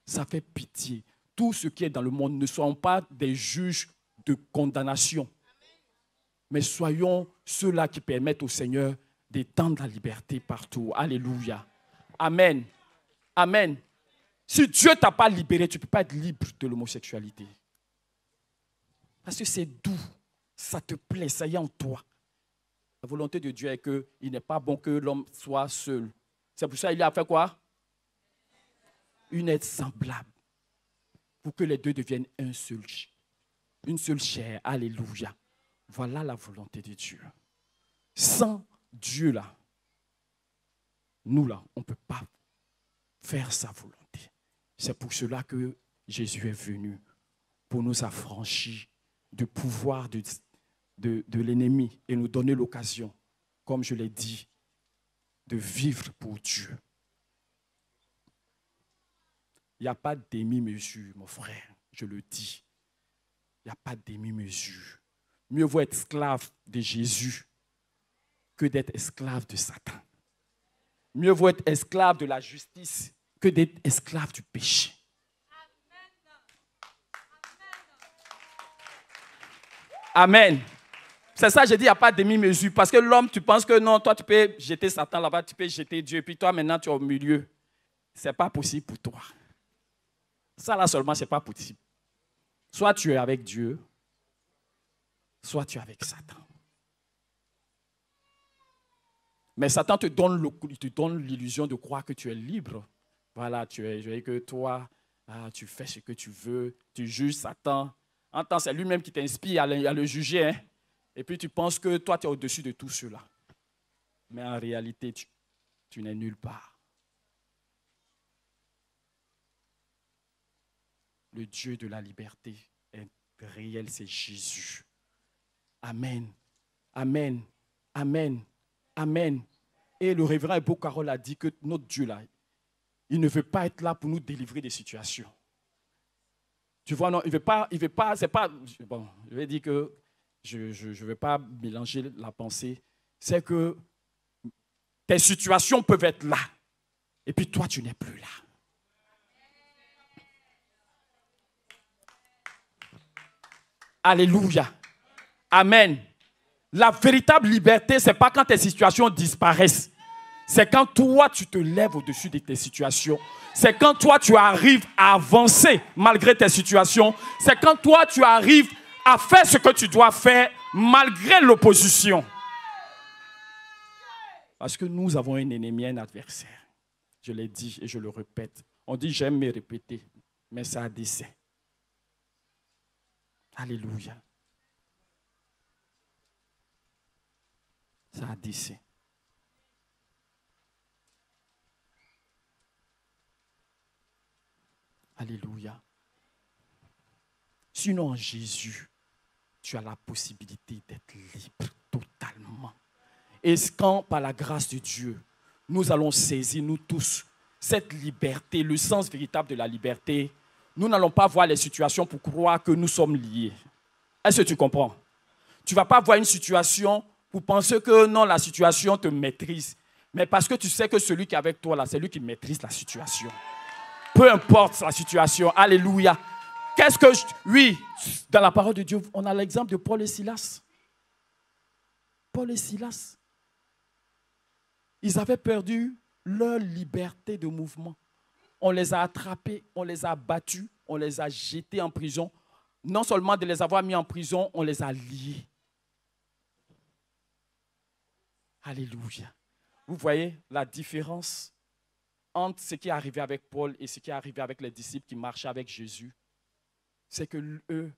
Speaker 7: Ça fait pitié. Tout ce qui est dans le monde ne soyons pas des juges de condamnation. Mais soyons ceux-là qui permettent au Seigneur d'étendre la liberté partout. Alléluia. Amen. Amen. Si Dieu ne t'a pas libéré, tu ne peux pas être libre de l'homosexualité. Parce que c'est doux. Ça te plaît, ça y est en toi. La volonté de Dieu est qu'il n'est pas bon que l'homme soit seul. C'est pour ça qu'il a fait quoi? Une aide semblable. Pour que les deux deviennent une seule chair. Alléluia. Voilà la volonté de Dieu. Sans Dieu là, nous là, on ne peut pas faire sa volonté. C'est pour cela que Jésus est venu, pour nous affranchir du pouvoir de l'ennemi et nous donner l'occasion, comme je l'ai dit, de vivre pour Dieu. Il n'y a pas de demi-mesure, mon frère, je le dis. Il n'y a pas de demi-mesure. Mieux vaut être esclave de Jésus que d'être esclave de Satan. Mieux vaut être esclave de la justice que d'être esclave du péché. Amen. C'est ça, j'ai dit, il n'y a pas de demi-mesure. Parce que l'homme, tu penses que non, toi, tu peux jeter Satan là-bas, tu peux jeter Dieu, puis toi, maintenant, tu es au milieu. Ce n'est pas possible pour toi. Ça, là seulement, ce n'est pas possible. Soit tu es avec Dieu, soit tu es avec Satan. Mais Satan te donne l'illusion de croire que tu es libre. Voilà, je veux que toi, tu fais ce que tu veux, tu juges Satan. En temps, c'est lui-même qui t'inspire à le juger. Hein? Et puis tu penses que toi, tu es au-dessus de tout cela. Mais en réalité, tu n'es nulle part. Le Dieu de la liberté est réel, c'est Jésus. Amen. Amen. Amen. Amen. Et le révérend Ebo Carole a dit que notre Dieu, là, il ne veut pas être là pour nous délivrer des situations. Tu vois, non, il veut pas, c'est pas, bon, je vais dire que je ne vais pas mélanger la pensée. C'est que tes situations peuvent être là. Et puis toi, tu n'es plus là. Alléluia. Amen. La véritable liberté, ce n'est pas quand tes situations disparaissent. C'est quand toi, tu te lèves au-dessus de tes situations. C'est quand toi, tu arrives à avancer malgré tes situations. C'est quand toi, tu arrives à faire ce que tu dois faire malgré l'opposition. Parce que nous avons un ennemi, un adversaire. Je l'ai dit et je le répète. On dit j'aime me répéter, mais ça a décès. Alléluia. Ça a décès. Alléluia. Sinon, en Jésus, tu as la possibilité d'être libre totalement. Et quand, par la grâce de Dieu, nous allons saisir, nous tous, cette liberté, le sens véritable de la liberté, nous n'allons pas voir les situations pour croire que nous sommes liés. Est-ce que tu comprends? Tu ne vas pas voir une situation pour penser que non, la situation te maîtrise. Mais parce que tu sais que celui qui est avec toi, là, c'est lui qui maîtrise la situation. Peu importe la situation. Alléluia. Oui, dans la parole de Dieu, on a l'exemple de Paul et Silas. Paul et Silas. Ils avaient perdu leur liberté de mouvement. On les a attrapés, on les a battus, on les a jetés en prison. Non seulement de les avoir mis en prison, on les a liés. Alléluia. Vous voyez la différence entre ce qui est arrivé avec Paul et ce qui est arrivé avec les disciples qui marchaient avec Jésus. C'est que eux,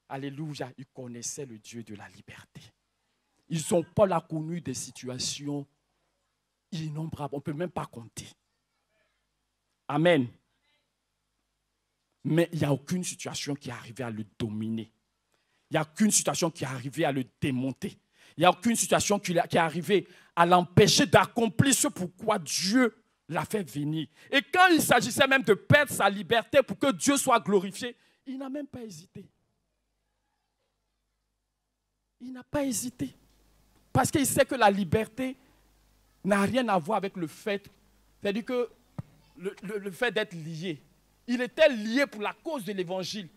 Speaker 7: alléluia, ils connaissaient le Dieu de la liberté. Paul a connu des situations innombrables. On ne peut même pas compter. Amen. Mais il n'y a aucune situation qui est arrivée à le dominer. Il n'y a aucune situation qui est arrivée à le démonter. Il n'y a aucune situation qui est arrivée à l'empêcher d'accomplir ce pourquoi Dieu l'a fait venir. Et quand il s'agissait même de perdre sa liberté pour que Dieu soit glorifié, il n'a même pas hésité. Il n'a pas hésité. Parce qu'il sait que la liberté n'a rien à voir avec le fait, c'est-à-dire que le fait d'être lié. Il était lié pour la cause de l'évangile,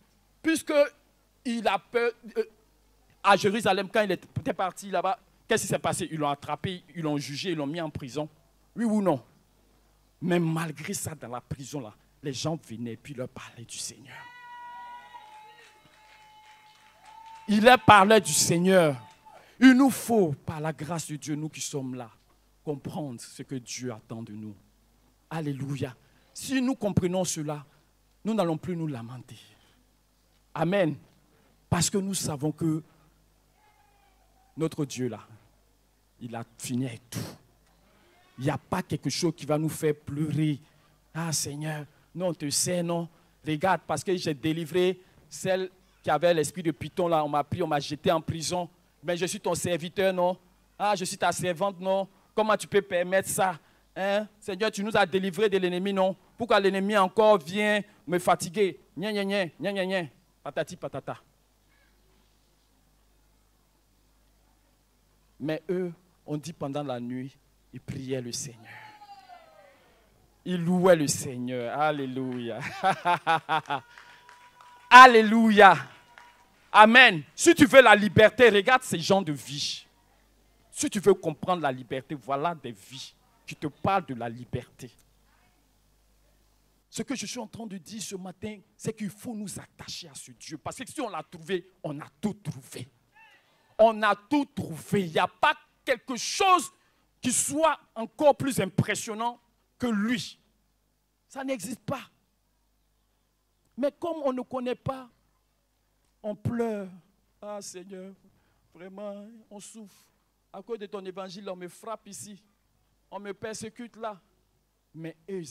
Speaker 7: puisqu'il a peur. À Jérusalem, quand il était parti là-bas, qu'est-ce qui s'est passé? Ils l'ont attrapé, ils l'ont jugé, ils l'ont mis en prison. Oui ou non? Mais malgré ça, dans la prison, là, les gens venaient et puis leur parlaient du Seigneur. Il leur parlait du Seigneur. Il nous faut, par la grâce de Dieu, nous qui sommes là, comprendre ce que Dieu attend de nous. Alléluia. Si nous comprenons cela, nous n'allons plus nous lamenter. Amen. Parce que nous savons que notre Dieu là, il a fini avec tout. Il n'y a pas quelque chose qui va nous faire pleurer. Ah Seigneur, non, on te sait, non. Regarde, parce que j'ai délivré celle qui avait l'esprit de Python là, on m'a pris, on m'a jeté en prison. Mais je suis ton serviteur, non. Ah, je suis ta servante, non. Comment tu peux permettre ça? Hein? Seigneur, tu nous as délivrés de l'ennemi, non. Pourquoi l'ennemi encore vient me fatiguer? Nya, nya, nya, nya, nya, nya. Patati, patata. Mais eux, on dit pendant la nuit, ils priaient le Seigneur. Ils louaient le Seigneur. Alléluia. Alléluia. Amen. Si tu veux la liberté, regarde ces gens de vie. Si tu veux comprendre la liberté, voilà des vies qui te parlent de la liberté. Ce que je suis en train de dire ce matin, c'est qu'il faut nous attacher à ce Dieu. Parce que si on l'a trouvé, on a tout trouvé. On a tout trouvé. Il n'y a pas quelque chose qui soit encore plus impressionnant que lui. Ça n'existe pas. Mais comme on ne connaît pas, on pleure. Ah Seigneur, vraiment, on souffre. À cause de ton évangile, on me frappe ici. On me persécute là. Mais eux,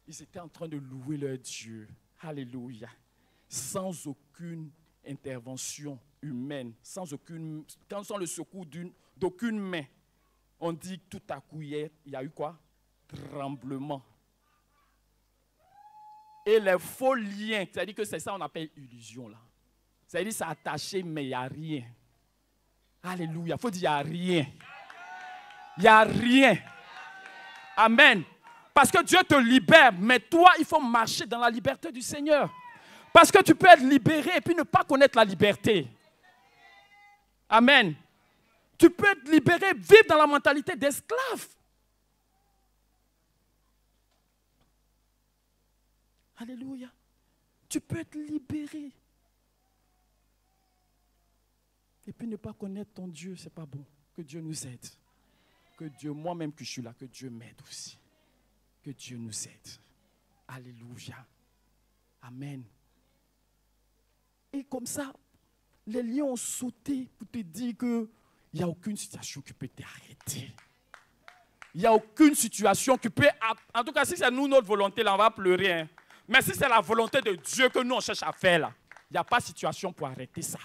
Speaker 7: ils étaient en train de louer leur Dieu. Alléluia. Sans aucune intervention humaine, sans le secours d'aucune main. On dit que tout à coup, hier, il y a eu quoi? Tremblement. Et les faux liens, c'est-à-dire que c'est ça qu'on appelle illusion là. C'est-à-dire c'est attaché, mais il n'y a rien. Alléluia. Il faut dire il n'y a rien. Il n'y a rien. Amen. Parce que Dieu te libère, mais toi, il faut marcher dans la liberté du Seigneur. Parce que tu peux être libéré et puis ne pas connaître la liberté. Amen. Tu peux être libéré, vivre dans la mentalité d'esclave. Alléluia. Tu peux être libéré. Et puis ne pas connaître ton Dieu, ce n'est pas bon. Que Dieu nous aide. Que Dieu, moi-même que je suis là, que Dieu m'aide aussi. Que Dieu nous aide. Alléluia. Amen. Et comme ça, les lions ont sauté pour te dire qu'il n'y a aucune situation qui peut t'arrêter. Il n'y a aucune situation qui peut... En tout cas, si c'est nous, notre volonté, là, on va pleurer. Hein. Mais si c'est la volonté de Dieu que nous, on cherche à faire, là, il n'y a pas de situation pour arrêter ça.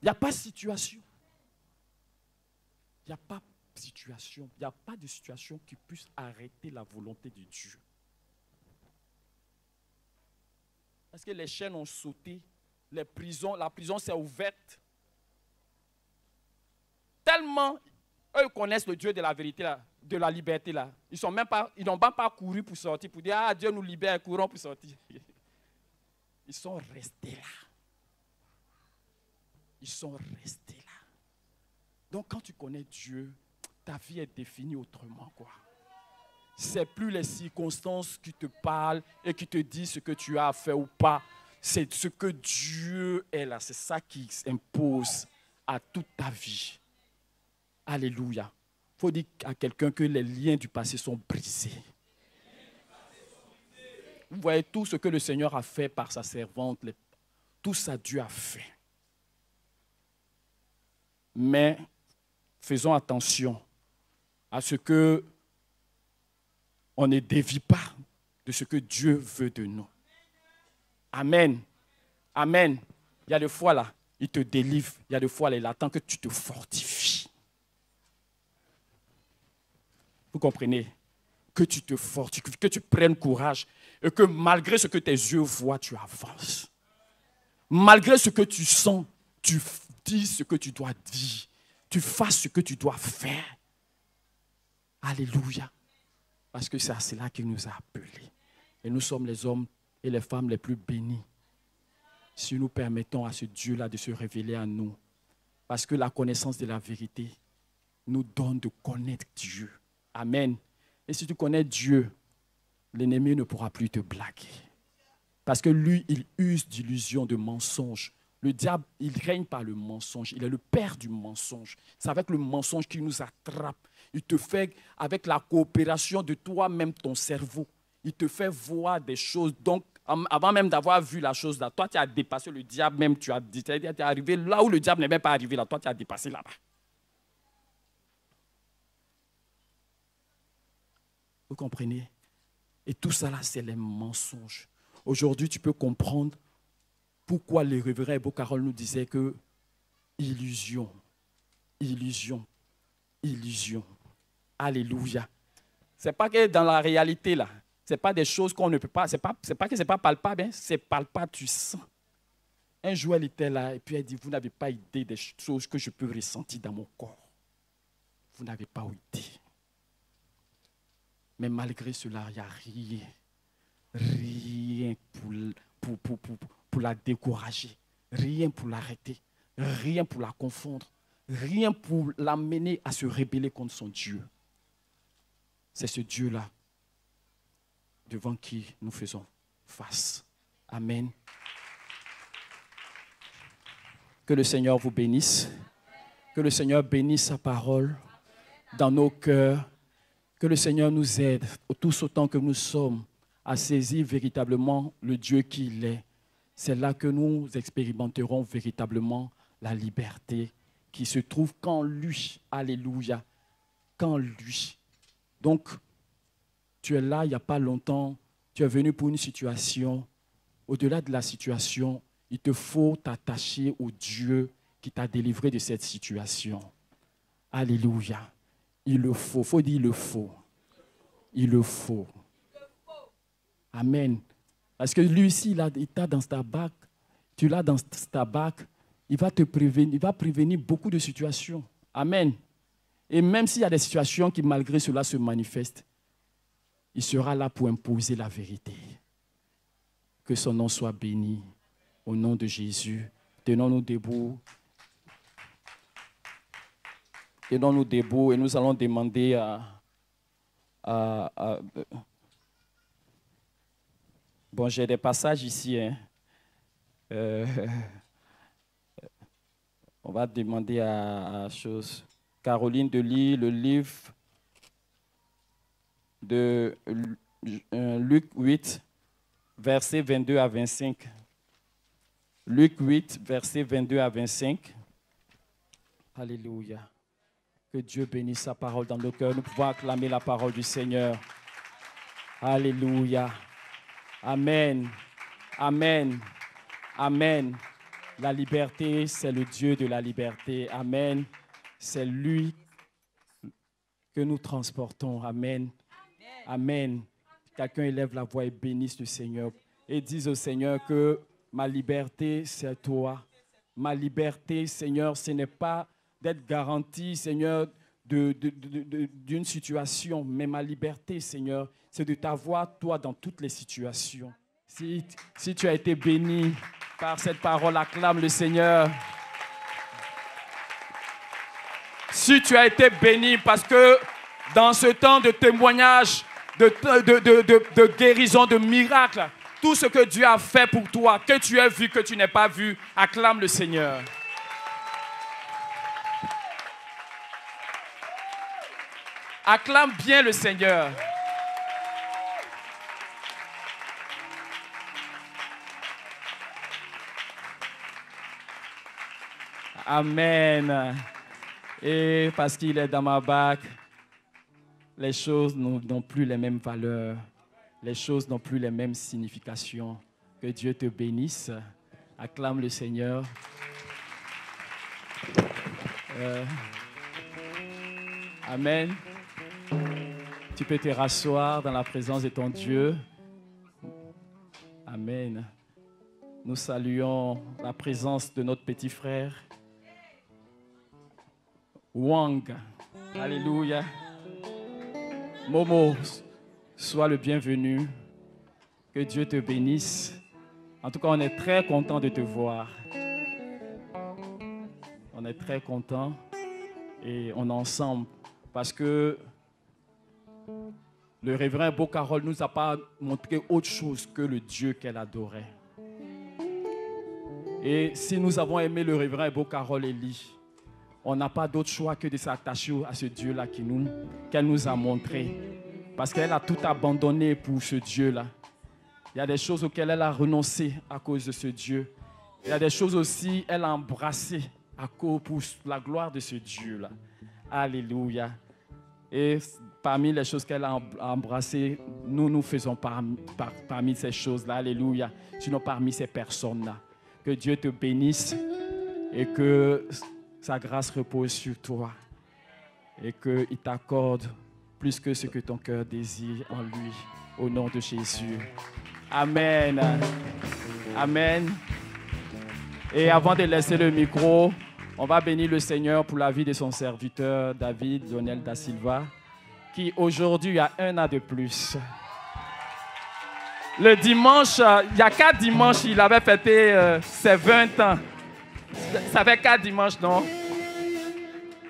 Speaker 7: Il n'y a pas de situation. Il n'y a pas de situation. Il n'y a pas de situation qui puisse arrêter la volonté de Dieu. Parce que les chaînes ont sauté, la prison s'est ouverte. Tellement, eux connaissent le Dieu de la vérité, là, de la liberté. Là. Ils n'ont même pas couru pour sortir, pour dire, ah, Dieu nous libère, courons pour sortir. Ils sont restés là. Ils sont restés là. Donc quand tu connais Dieu, ta vie est définie autrement, quoi. Ce n'est plus les circonstances qui te parlent et qui te disent ce que tu as à faire ou pas. C'est ce que Dieu est là. C'est ça qui s'impose à toute ta vie. Alléluia. Il faut dire à quelqu'un que les liens du passé sont brisés. Vous voyez tout ce que le Seigneur a fait par sa servante. Tout ça Dieu a fait. Mais faisons attention à ce que on ne dévie pas de ce que Dieu veut de nous. Amen. Amen. Il y a des fois là, il te délivre. Il y a des fois là, il attend que tu te fortifies. Vous comprenez? Que tu te fortifies, que tu prennes courage et que malgré ce que tes yeux voient, tu avances. Malgré ce que tu sens, tu dis ce que tu dois dire. Tu fasses ce que tu dois faire. Alléluia. Parce que c'est à cela qu'il nous a appelés. Et nous sommes les hommes et les femmes les plus bénis si nous permettons à ce Dieu-là de se révéler à nous. Parce que la connaissance de la vérité nous donne de connaître Dieu. Amen. Et si tu connais Dieu, l'ennemi ne pourra plus te blaguer. Parce que lui, il use d'illusions, de mensonges. Le diable, il règne par le mensonge. Il est le père du mensonge. C'est avec le mensonge qu'il nous attrape. Il te fait, avec la coopération de toi-même, ton cerveau, il te fait voir des choses. Donc, avant même d'avoir vu la chose là, toi, tu as dépassé le diable même. Tu es arrivé là où le diable n'est même pas arrivé là. Toi, tu as dépassé là-bas. Vous comprenez? Et tout ça là, c'est les mensonges. Aujourd'hui, tu peux comprendre pourquoi le révérend Ebo Carol nous disait que illusion, illusion, illusion. Alléluia. Ce n'est pas que dans la réalité, là, ce n'est pas des choses qu'on ne peut pas, c'est pas que ce n'est pas palpable, hein, c'est palpable, tu sens. Un jour, elle était là et puis elle dit, vous n'avez pas idée des choses que je peux ressentir dans mon corps. Vous n'avez pas idée. Mais malgré cela, il n'y a rien pour la décourager, rien pour l'arrêter, rien pour la confondre, rien pour l'amener à se rebeller contre son Dieu. C'est ce Dieu-là devant qui nous faisons face. Amen. Que le Seigneur vous bénisse. Que le Seigneur bénisse sa parole dans nos cœurs. Que le Seigneur nous aide, tous autant que nous sommes, à saisir véritablement le Dieu qu'il est. C'est là que nous expérimenterons véritablement la liberté qui se trouve qu'en lui. Alléluia. Qu'en lui. Donc, tu es là il n'y a pas longtemps, tu es venu pour une situation. Au-delà de la situation, il te faut t'attacher au Dieu qui t'a délivré de cette situation. Alléluia. Il le faut. Il faut dire il le faut. Il le faut. Amen. Parce que lui ici, il t'a dans ta bac. Tu l'as dans ta bac. Il va te prévenir. Il va prévenir beaucoup de situations. Amen. Et même s'il y a des situations qui, malgré cela, se manifestent, il sera là pour imposer la vérité. Que son nom soit béni. Au nom de Jésus. Tenons-nous debout. Tenons-nous debout et nous allons demander Bon, j'ai des passages ici. Hein. On va demander à chose. Caroline de lire le livre de Luc 8, versets 22 à 25. Luc 8, versets 22 à 25. Alléluia. Que Dieu bénisse sa parole dans nos cœurs. Nous pouvons acclamer la parole du Seigneur. Alléluia. Amen. Amen. Amen. La liberté, c'est le Dieu de la liberté. Amen. C'est lui que nous transportons. Amen. Amen. Quelqu'un élève la voix et bénisse le Seigneur. Et dise au Seigneur que ma liberté, c'est toi. Ma liberté, Seigneur, ce n'est pas d'être garanti, Seigneur, d'une situation. Mais ma liberté, Seigneur, c'est de t'avoir, toi, dans toutes les situations. Si tu as été béni par cette parole, acclame le Seigneur. Si tu as été béni parce que dans ce temps de témoignage, de guérison, de miracle, tout ce que Dieu a fait pour toi, que tu aies vu, que tu n'aies pas vu, acclame le Seigneur. Acclame bien le Seigneur. Amen. Et parce qu'il est dans ma bague, les choses n'ont plus les mêmes valeurs. Les choses n'ont plus les mêmes significations. Que Dieu te bénisse. Acclame le Seigneur. Amen. Tu peux te rasseoir dans la présence de ton Dieu. Amen. Nous saluons la présence de notre petit frère Wang. Alléluia. Momo, sois le bienvenu. Que Dieu te bénisse. En tout cas, on est très content de te voir. On est très content et on est ensemble parce que le révérend Beau-Carole ne nous a pas montré autre chose que le Dieu qu'elle adorait. Et si nous avons aimé le révérend Beau-Carole Élie, on n'a pas d'autre choix que de s'attacher à ce Dieu-là qu'elle nous a montré. Parce qu'elle a tout abandonné pour ce Dieu-là. Il y a des choses auxquelles elle a renoncé à cause de ce Dieu. Il y a des choses aussi qu'elle a embrassées à cause pour la gloire de ce Dieu-là. Alléluia. Et parmi les choses qu'elle a embrassées, nous faisons parmi ces choses-là. Alléluia. Sinon parmi ces personnes-là. Que Dieu te bénisse et que sa grâce repose sur toi et qu'il t'accorde plus que ce que ton cœur désire en lui, au nom de Jésus. Amen. Amen. Et avant de laisser le micro, on va bénir le Seigneur pour la vie de son serviteur David Lionel da Silva, qui aujourd'hui a 1 an de plus. Le dimanche, il y a 4 dimanches, il avait fêté ses 20 ans. Ça fait 4 dimanches, non?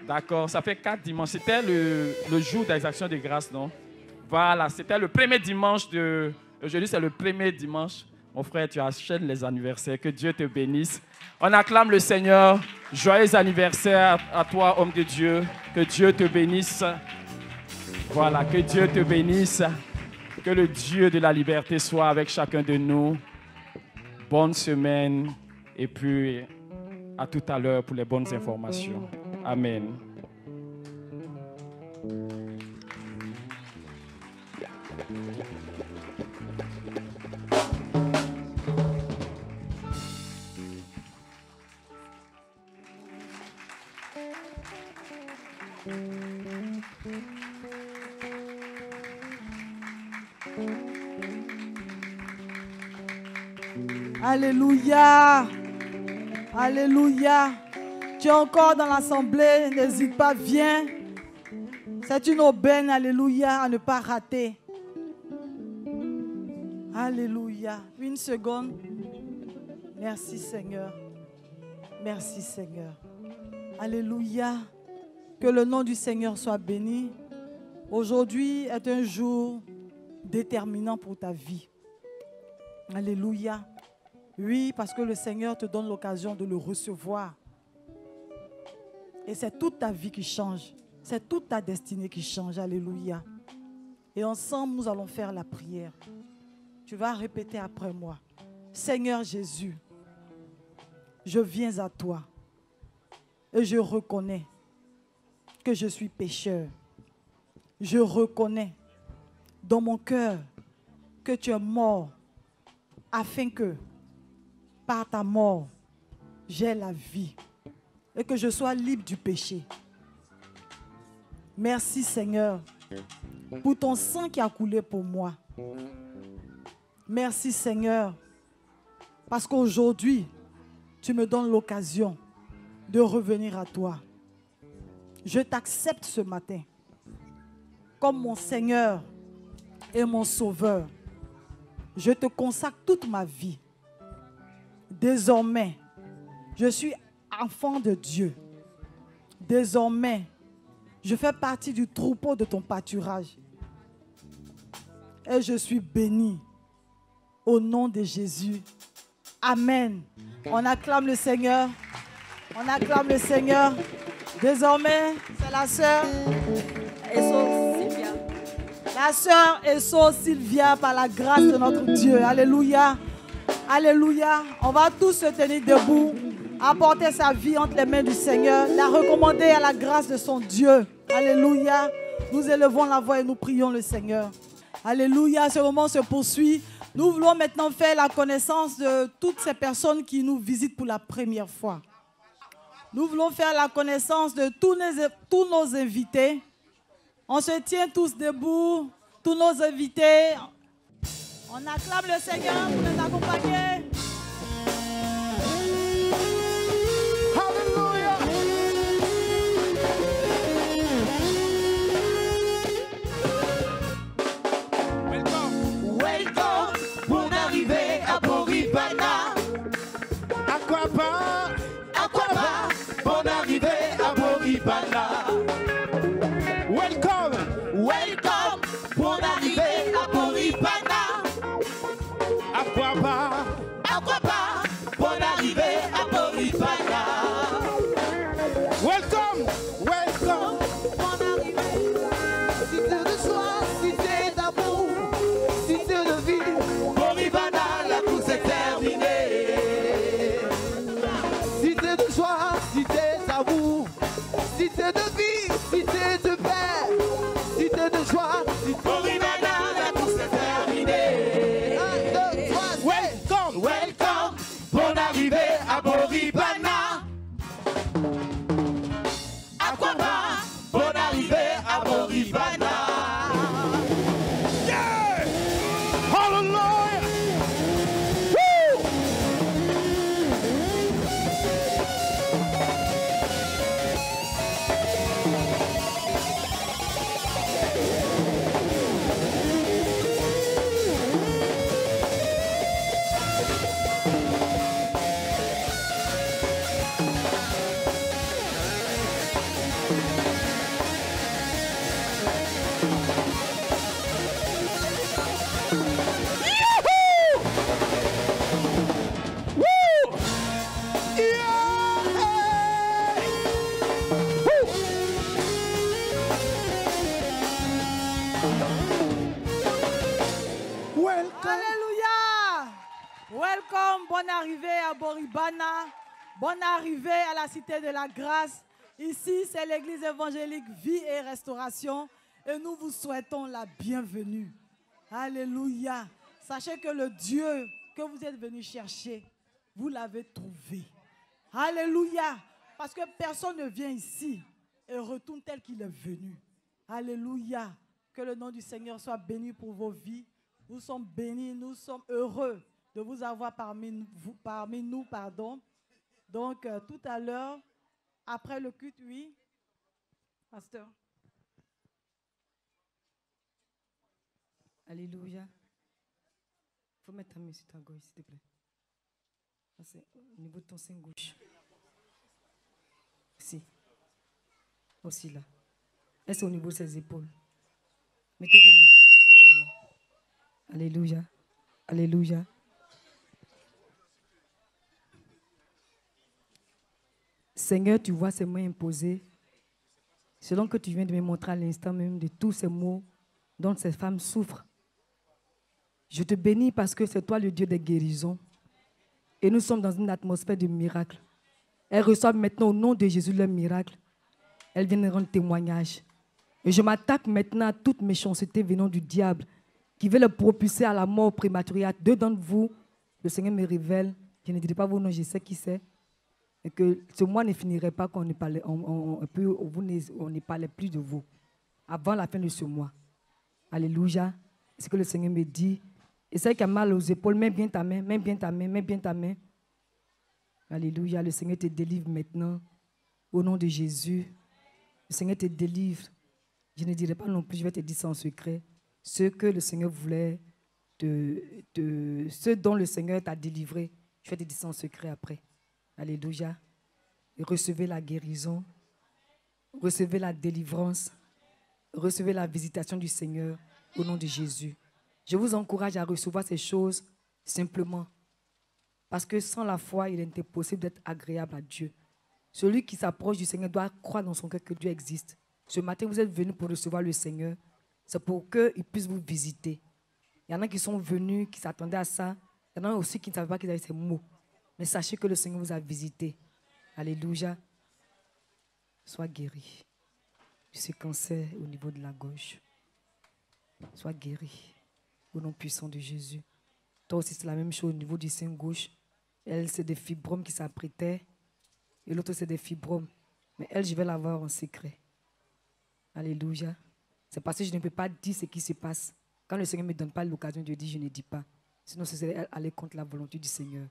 Speaker 7: D'accord, ça fait 4 dimanches. C'était le jour des actions de grâce, non? Voilà, c'était le premier dimanche de... Aujourd'hui, c'est le premier dimanche. Mon frère, tu achètes les anniversaires. Que Dieu te bénisse. On acclame le Seigneur. Joyeux anniversaire à toi, homme de Dieu. Que Dieu te bénisse. Voilà, que Dieu te bénisse. Que le Dieu de la liberté soit avec chacun de nous. Bonne semaine. Et puis, à tout à l'heure pour les bonnes informations. Amen.
Speaker 5: Alléluia. Alléluia. Tu es encore dans l'assemblée, n'hésite pas, viens. C'est une aubaine, alléluia, à ne pas rater. Alléluia. Une seconde. Merci Seigneur. Merci Seigneur. Alléluia. Que le nom du Seigneur soit béni. Aujourd'hui est un jour déterminant pour ta vie. Alléluia. Oui, parce que le Seigneur te donne l'occasion de le recevoir. Et c'est toute ta vie qui change. C'est toute ta destinée qui change. Alléluia. Et ensemble, nous allons faire la prière. Tu vas répéter après moi. Seigneur Jésus, je viens à toi et je reconnais que je suis pécheur. Je reconnais dans mon cœur que tu es mort afin que par ta mort, j'ai la vie et que je sois libre du péché. Merci Seigneur pour ton sang qui a coulé pour moi. Merci Seigneur parce qu'aujourd'hui, tu me donnes l'occasion de revenir à toi. Je t'accepte ce matin comme mon Seigneur et mon Sauveur. Je te consacre toute ma vie. Désormais, je suis enfant de Dieu. Désormais, je fais partie du troupeau de ton pâturage. Et je suis béni au nom de Jésus. Amen. On acclame le Seigneur. On acclame le Seigneur. Désormais, c'est la sœur Esso Sylvia. La sœur Esso Sylvia, par la grâce de notre Dieu. Alléluia. Alléluia. On va tous se tenir debout, apporter sa vie entre les mains du Seigneur, la recommander à la grâce de son Dieu. Alléluia. Nous élevons la voix et nous prions le Seigneur. Alléluia. Ce moment se poursuit. Nous voulons maintenant faire la connaissance de toutes ces personnes qui nous visitent pour la première fois. Nous voulons faire la connaissance de tous nos invités. On se tient tous debout, tous nos invités. On acclame le Seigneur pour nous accompagner. Alléluia.
Speaker 1: Welcome. Welcome. Bonne arrivée à Boribana. Aquaba. Aquaba. Bonne arrivée à Boribana. Welcome. Welcome. Bonne arrivée à Boribana. Aquaba. Aquaba. Bonne arrivée à Boribana. Welcome. Welcome. Bonne arrivée. Cité de soie, cité d'amour, cité de vie. Boribana, la course est terminée. Cité de joie, cité d'amour, cité de vie, cité de paix, cité de joie, cité Boribana, la course est terminée. 1, 2, 3, welcome, welcome, bonne arrivée à Boribana. Aquaba, bonne arrivée à Boribana. Yeah! Hallelujah! Woo!
Speaker 5: Alléluia. Welcome, bonne arrivée à Boribana. Bonne arrivée à la Cité de la Grâce. Ici, c'est l'église évangélique Vie et Restauration. Et nous vous souhaitons la bienvenue. Alléluia. Sachez que le Dieu que vous êtes venu chercher, vous l'avez trouvé. Alléluia. Parce que personne ne vient ici et retourne tel qu'il est venu. Alléluia. Que le nom du Seigneur soit béni pour vos vies. Nous sommes bénis, nous sommes heureux de vous avoir parmi nous. Donc, tout à l'heure, après le culte, oui, pasteur.
Speaker 6: Alléluia. Il faut mettre ta main sur ta gauche, s'il te plaît. C'est au niveau de ton sein gauche. Ici. Aussi là. Et c'est au niveau de ses épaules. Mettez-vous. Alléluia. Alléluia. Seigneur, tu vois ces mains imposées. Selon que tu viens de me montrer à l'instant même de tous ces maux dont ces femmes souffrent. Je te bénis parce que c'est toi le Dieu des guérisons. Et nous sommes dans une atmosphère de miracle. Elles reçoivent maintenant au nom de Jésus leur miracle. Elles viennent rendre témoignage. Et je m'attaque maintenant à toute méchanceté venant du diable qui veut le propulser à la mort prématurée. À deux d'entre vous, le Seigneur me révèle, je ne dirai pas vos noms, je sais qui c'est, et que ce mois ne finirait pas qu'on ne parlait, on ne parlait plus de vous avant la fin de ce mois. Alléluia. C'est ce que le Seigneur me dit. Et celle qui a mal aux épaules, mets bien ta main, mets bien ta main, mets bien ta main. Alléluia. Le Seigneur te délivre maintenant. Au nom de Jésus. Le Seigneur te délivre. Je ne dirai pas non plus, je vais te dire ça en secret. Ce que le Seigneur voulait, ce dont le Seigneur t'a délivré, je vais te dire ça en secret après. Alléluia. Et recevez la guérison. Recevez la délivrance. Recevez la visitation du Seigneur au nom de Jésus. Je vous encourage à recevoir ces choses simplement. Parce que sans la foi, il est impossible d'être agréable à Dieu. Celui qui s'approche du Seigneur doit croire dans son cœur que Dieu existe. Ce matin, vous êtes venus pour recevoir le Seigneur. C'est pour qu'il puisse vous visiter. Il y en a qui sont venus, qui s'attendaient à ça. Il y en a aussi qui ne savaient pas qu'ils avaient ces mots. Mais sachez que le Seigneur vous a visité. Alléluia. Sois guéri. De ce cancer au niveau de la gauche. Sois guéri. Au nom puissant de Jésus. Toi aussi, c'est la même chose au niveau du sein gauche. Elle, c'est des fibromes qui s'apprêtaient. Et l'autre, c'est des fibromes. Mais elle, je vais la voir en secret. Alléluia. C'est parce que je ne peux pas dire ce qui se passe. Quand le Seigneur ne me donne pas l'occasion de dire, je ne dis pas. Sinon, ce serait aller contre la volonté du Seigneur.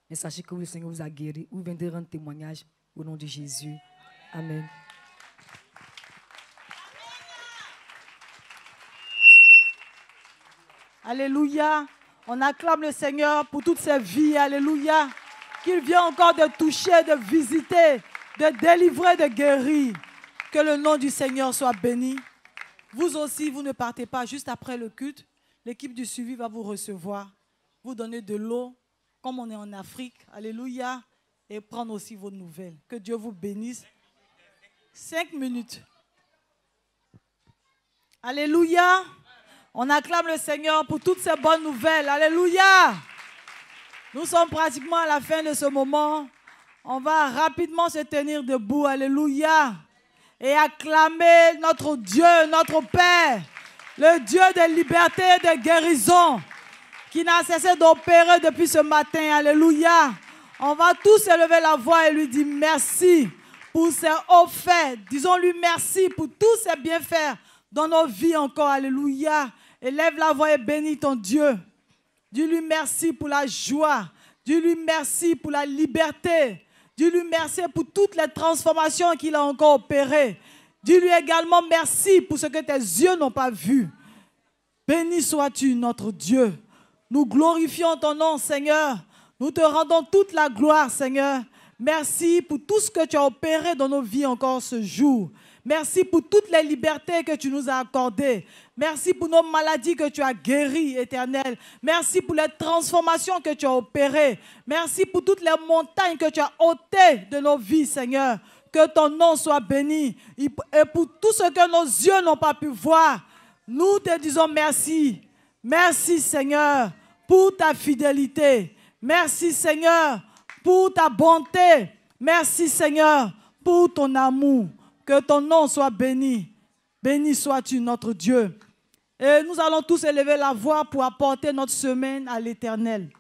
Speaker 6: Mais sachez que le Seigneur vous a guéri. Vous viendrez rendre témoignage au nom de Jésus. Amen.
Speaker 5: Alléluia. On acclame le Seigneur pour toutes ces vies. Alléluia. Qu'il vient encore de toucher, de visiter, de délivrer, de guérir. Que le nom du Seigneur soit béni. Vous aussi, vous ne partez pas juste après le culte. L'équipe du suivi va vous recevoir, vous donner de l'eau, comme on est en Afrique. Alléluia. Et prendre aussi vos nouvelles. Que Dieu vous bénisse. 5 minutes. Alléluia. On acclame le Seigneur pour toutes ces bonnes nouvelles. Alléluia. Nous sommes pratiquement à la fin de ce moment. On va rapidement se tenir debout. Alléluia. Et acclamer notre Dieu, notre Père, le Dieu de liberté et de guérison, qui n'a cessé d'opérer depuis ce matin. Alléluia. On va tous élever la voix et lui dire merci pour ses hauts faits. Disons-lui merci pour tous ses bienfaits dans nos vies encore. Alléluia. Élève la voix et bénis ton Dieu. Dis-lui merci pour la joie. Dis-lui merci pour la liberté. Dis-lui merci pour toutes les transformations qu'il a encore opérées. Dis-lui également merci pour ce que tes yeux n'ont pas vu. Béni sois-tu, notre Dieu. Nous glorifions ton nom, Seigneur. Nous te rendons toute la gloire, Seigneur. Merci pour tout ce que tu as opéré dans nos vies encore ce jour. Merci pour toutes les libertés que tu nous as accordées. Merci pour nos maladies que tu as guéries, Éternel. Merci pour les transformations que tu as opérées. Merci pour toutes les montagnes que tu as ôtées de nos vies, Seigneur. Que ton nom soit béni. Et pour tout ce que nos yeux n'ont pas pu voir, nous te disons merci. Merci, Seigneur, pour ta fidélité. Merci, Seigneur, pour ta bonté. Merci, Seigneur, pour ton amour. Que ton nom soit béni. Béni sois-tu, notre Dieu. Et nous allons tous élever la voix pour apporter notre semaine à l'Éternel.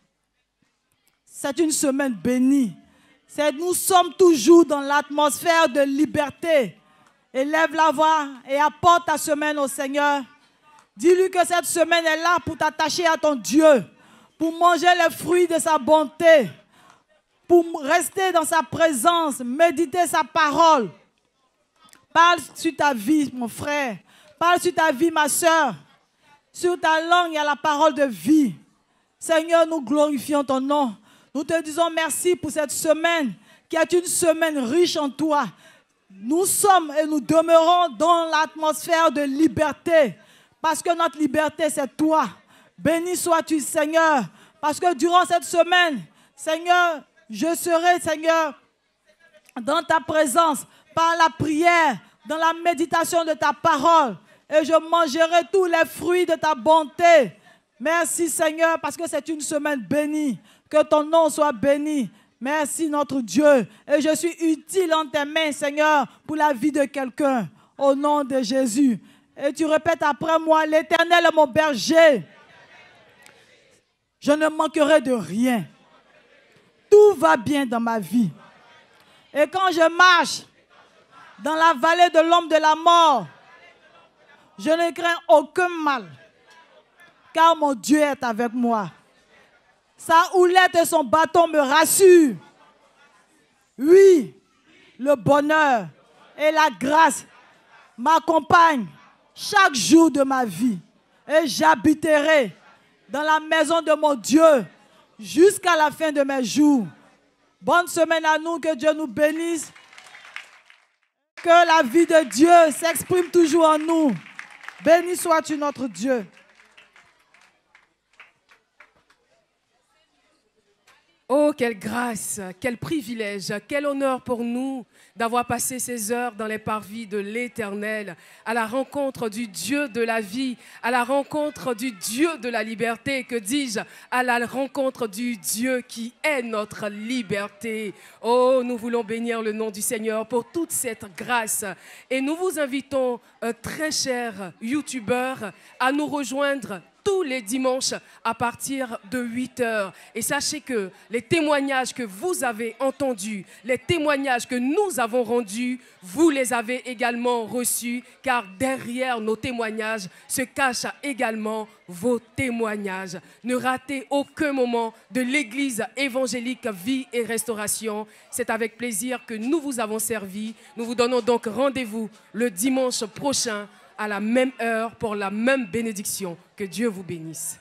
Speaker 5: C'est une semaine bénie. Nous sommes toujours dans l'atmosphère de liberté. Élève la voix et apporte ta semaine au Seigneur. Dis-lui que cette semaine est là pour t'attacher à ton Dieu, pour manger les fruits de sa bonté, pour rester dans sa présence, méditer sa parole. Parle sur ta vie, mon frère. Parle sur ta vie, ma soeur. Sur ta langue, il y a la parole de vie. Seigneur, nous glorifions ton nom. Nous te disons merci pour cette semaine, qui est une semaine riche en toi. Nous sommes et nous demeurons dans l'atmosphère de liberté, parce que notre liberté, c'est toi. Béni sois-tu, Seigneur, parce que durant cette semaine, Seigneur, je serai, Seigneur, dans ta présence, par la prière, dans la méditation de ta parole, et je mangerai tous les fruits de ta bonté. Merci, Seigneur, parce que c'est une semaine bénie. Que ton nom soit béni. Merci, notre Dieu. Et je suis utile en tes mains, Seigneur, pour la vie de quelqu'un. Au nom de Jésus. Et tu répètes après moi, l'Éternel est mon berger. Je ne manquerai de rien. Tout va bien dans ma vie. Et quand je marche dans la vallée de l'ombre de la mort, je ne crains aucun mal, car mon Dieu est avec moi. Sa houlette et son bâton me rassurent. Oui, le bonheur et la grâce m'accompagnent chaque jour de ma vie. Et j'habiterai dans la maison de mon Dieu jusqu'à la fin de mes jours. Bonne semaine à nous, que Dieu nous bénisse. Que la vie de Dieu s'exprime toujours en nous. Béni sois-tu notre Dieu.
Speaker 4: Oh, quelle grâce, quel privilège, quel honneur pour nous d'avoir passé ces heures dans les parvis de l'Éternel, à la rencontre du Dieu de la vie, à la rencontre du Dieu de la liberté, que dis-je, à la rencontre du Dieu qui est notre liberté. Oh, nous voulons bénir le nom du Seigneur pour toute cette grâce. Et nous vous invitons, très chers youtubeurs, à nous rejoindre tous les dimanches à partir de 8 h. Et sachez que les témoignages que vous avez entendus, les témoignages que nous avons rendus, vous les avez également reçus, car derrière nos témoignages se cachent également vos témoignages. Ne ratez aucun moment de l'Église évangélique Vie et Restauration. C'est avec plaisir que nous vous avons servi. Nous vous donnons donc rendez-vous le dimanche prochain à la même heure pour la même bénédiction. Que Dieu vous bénisse.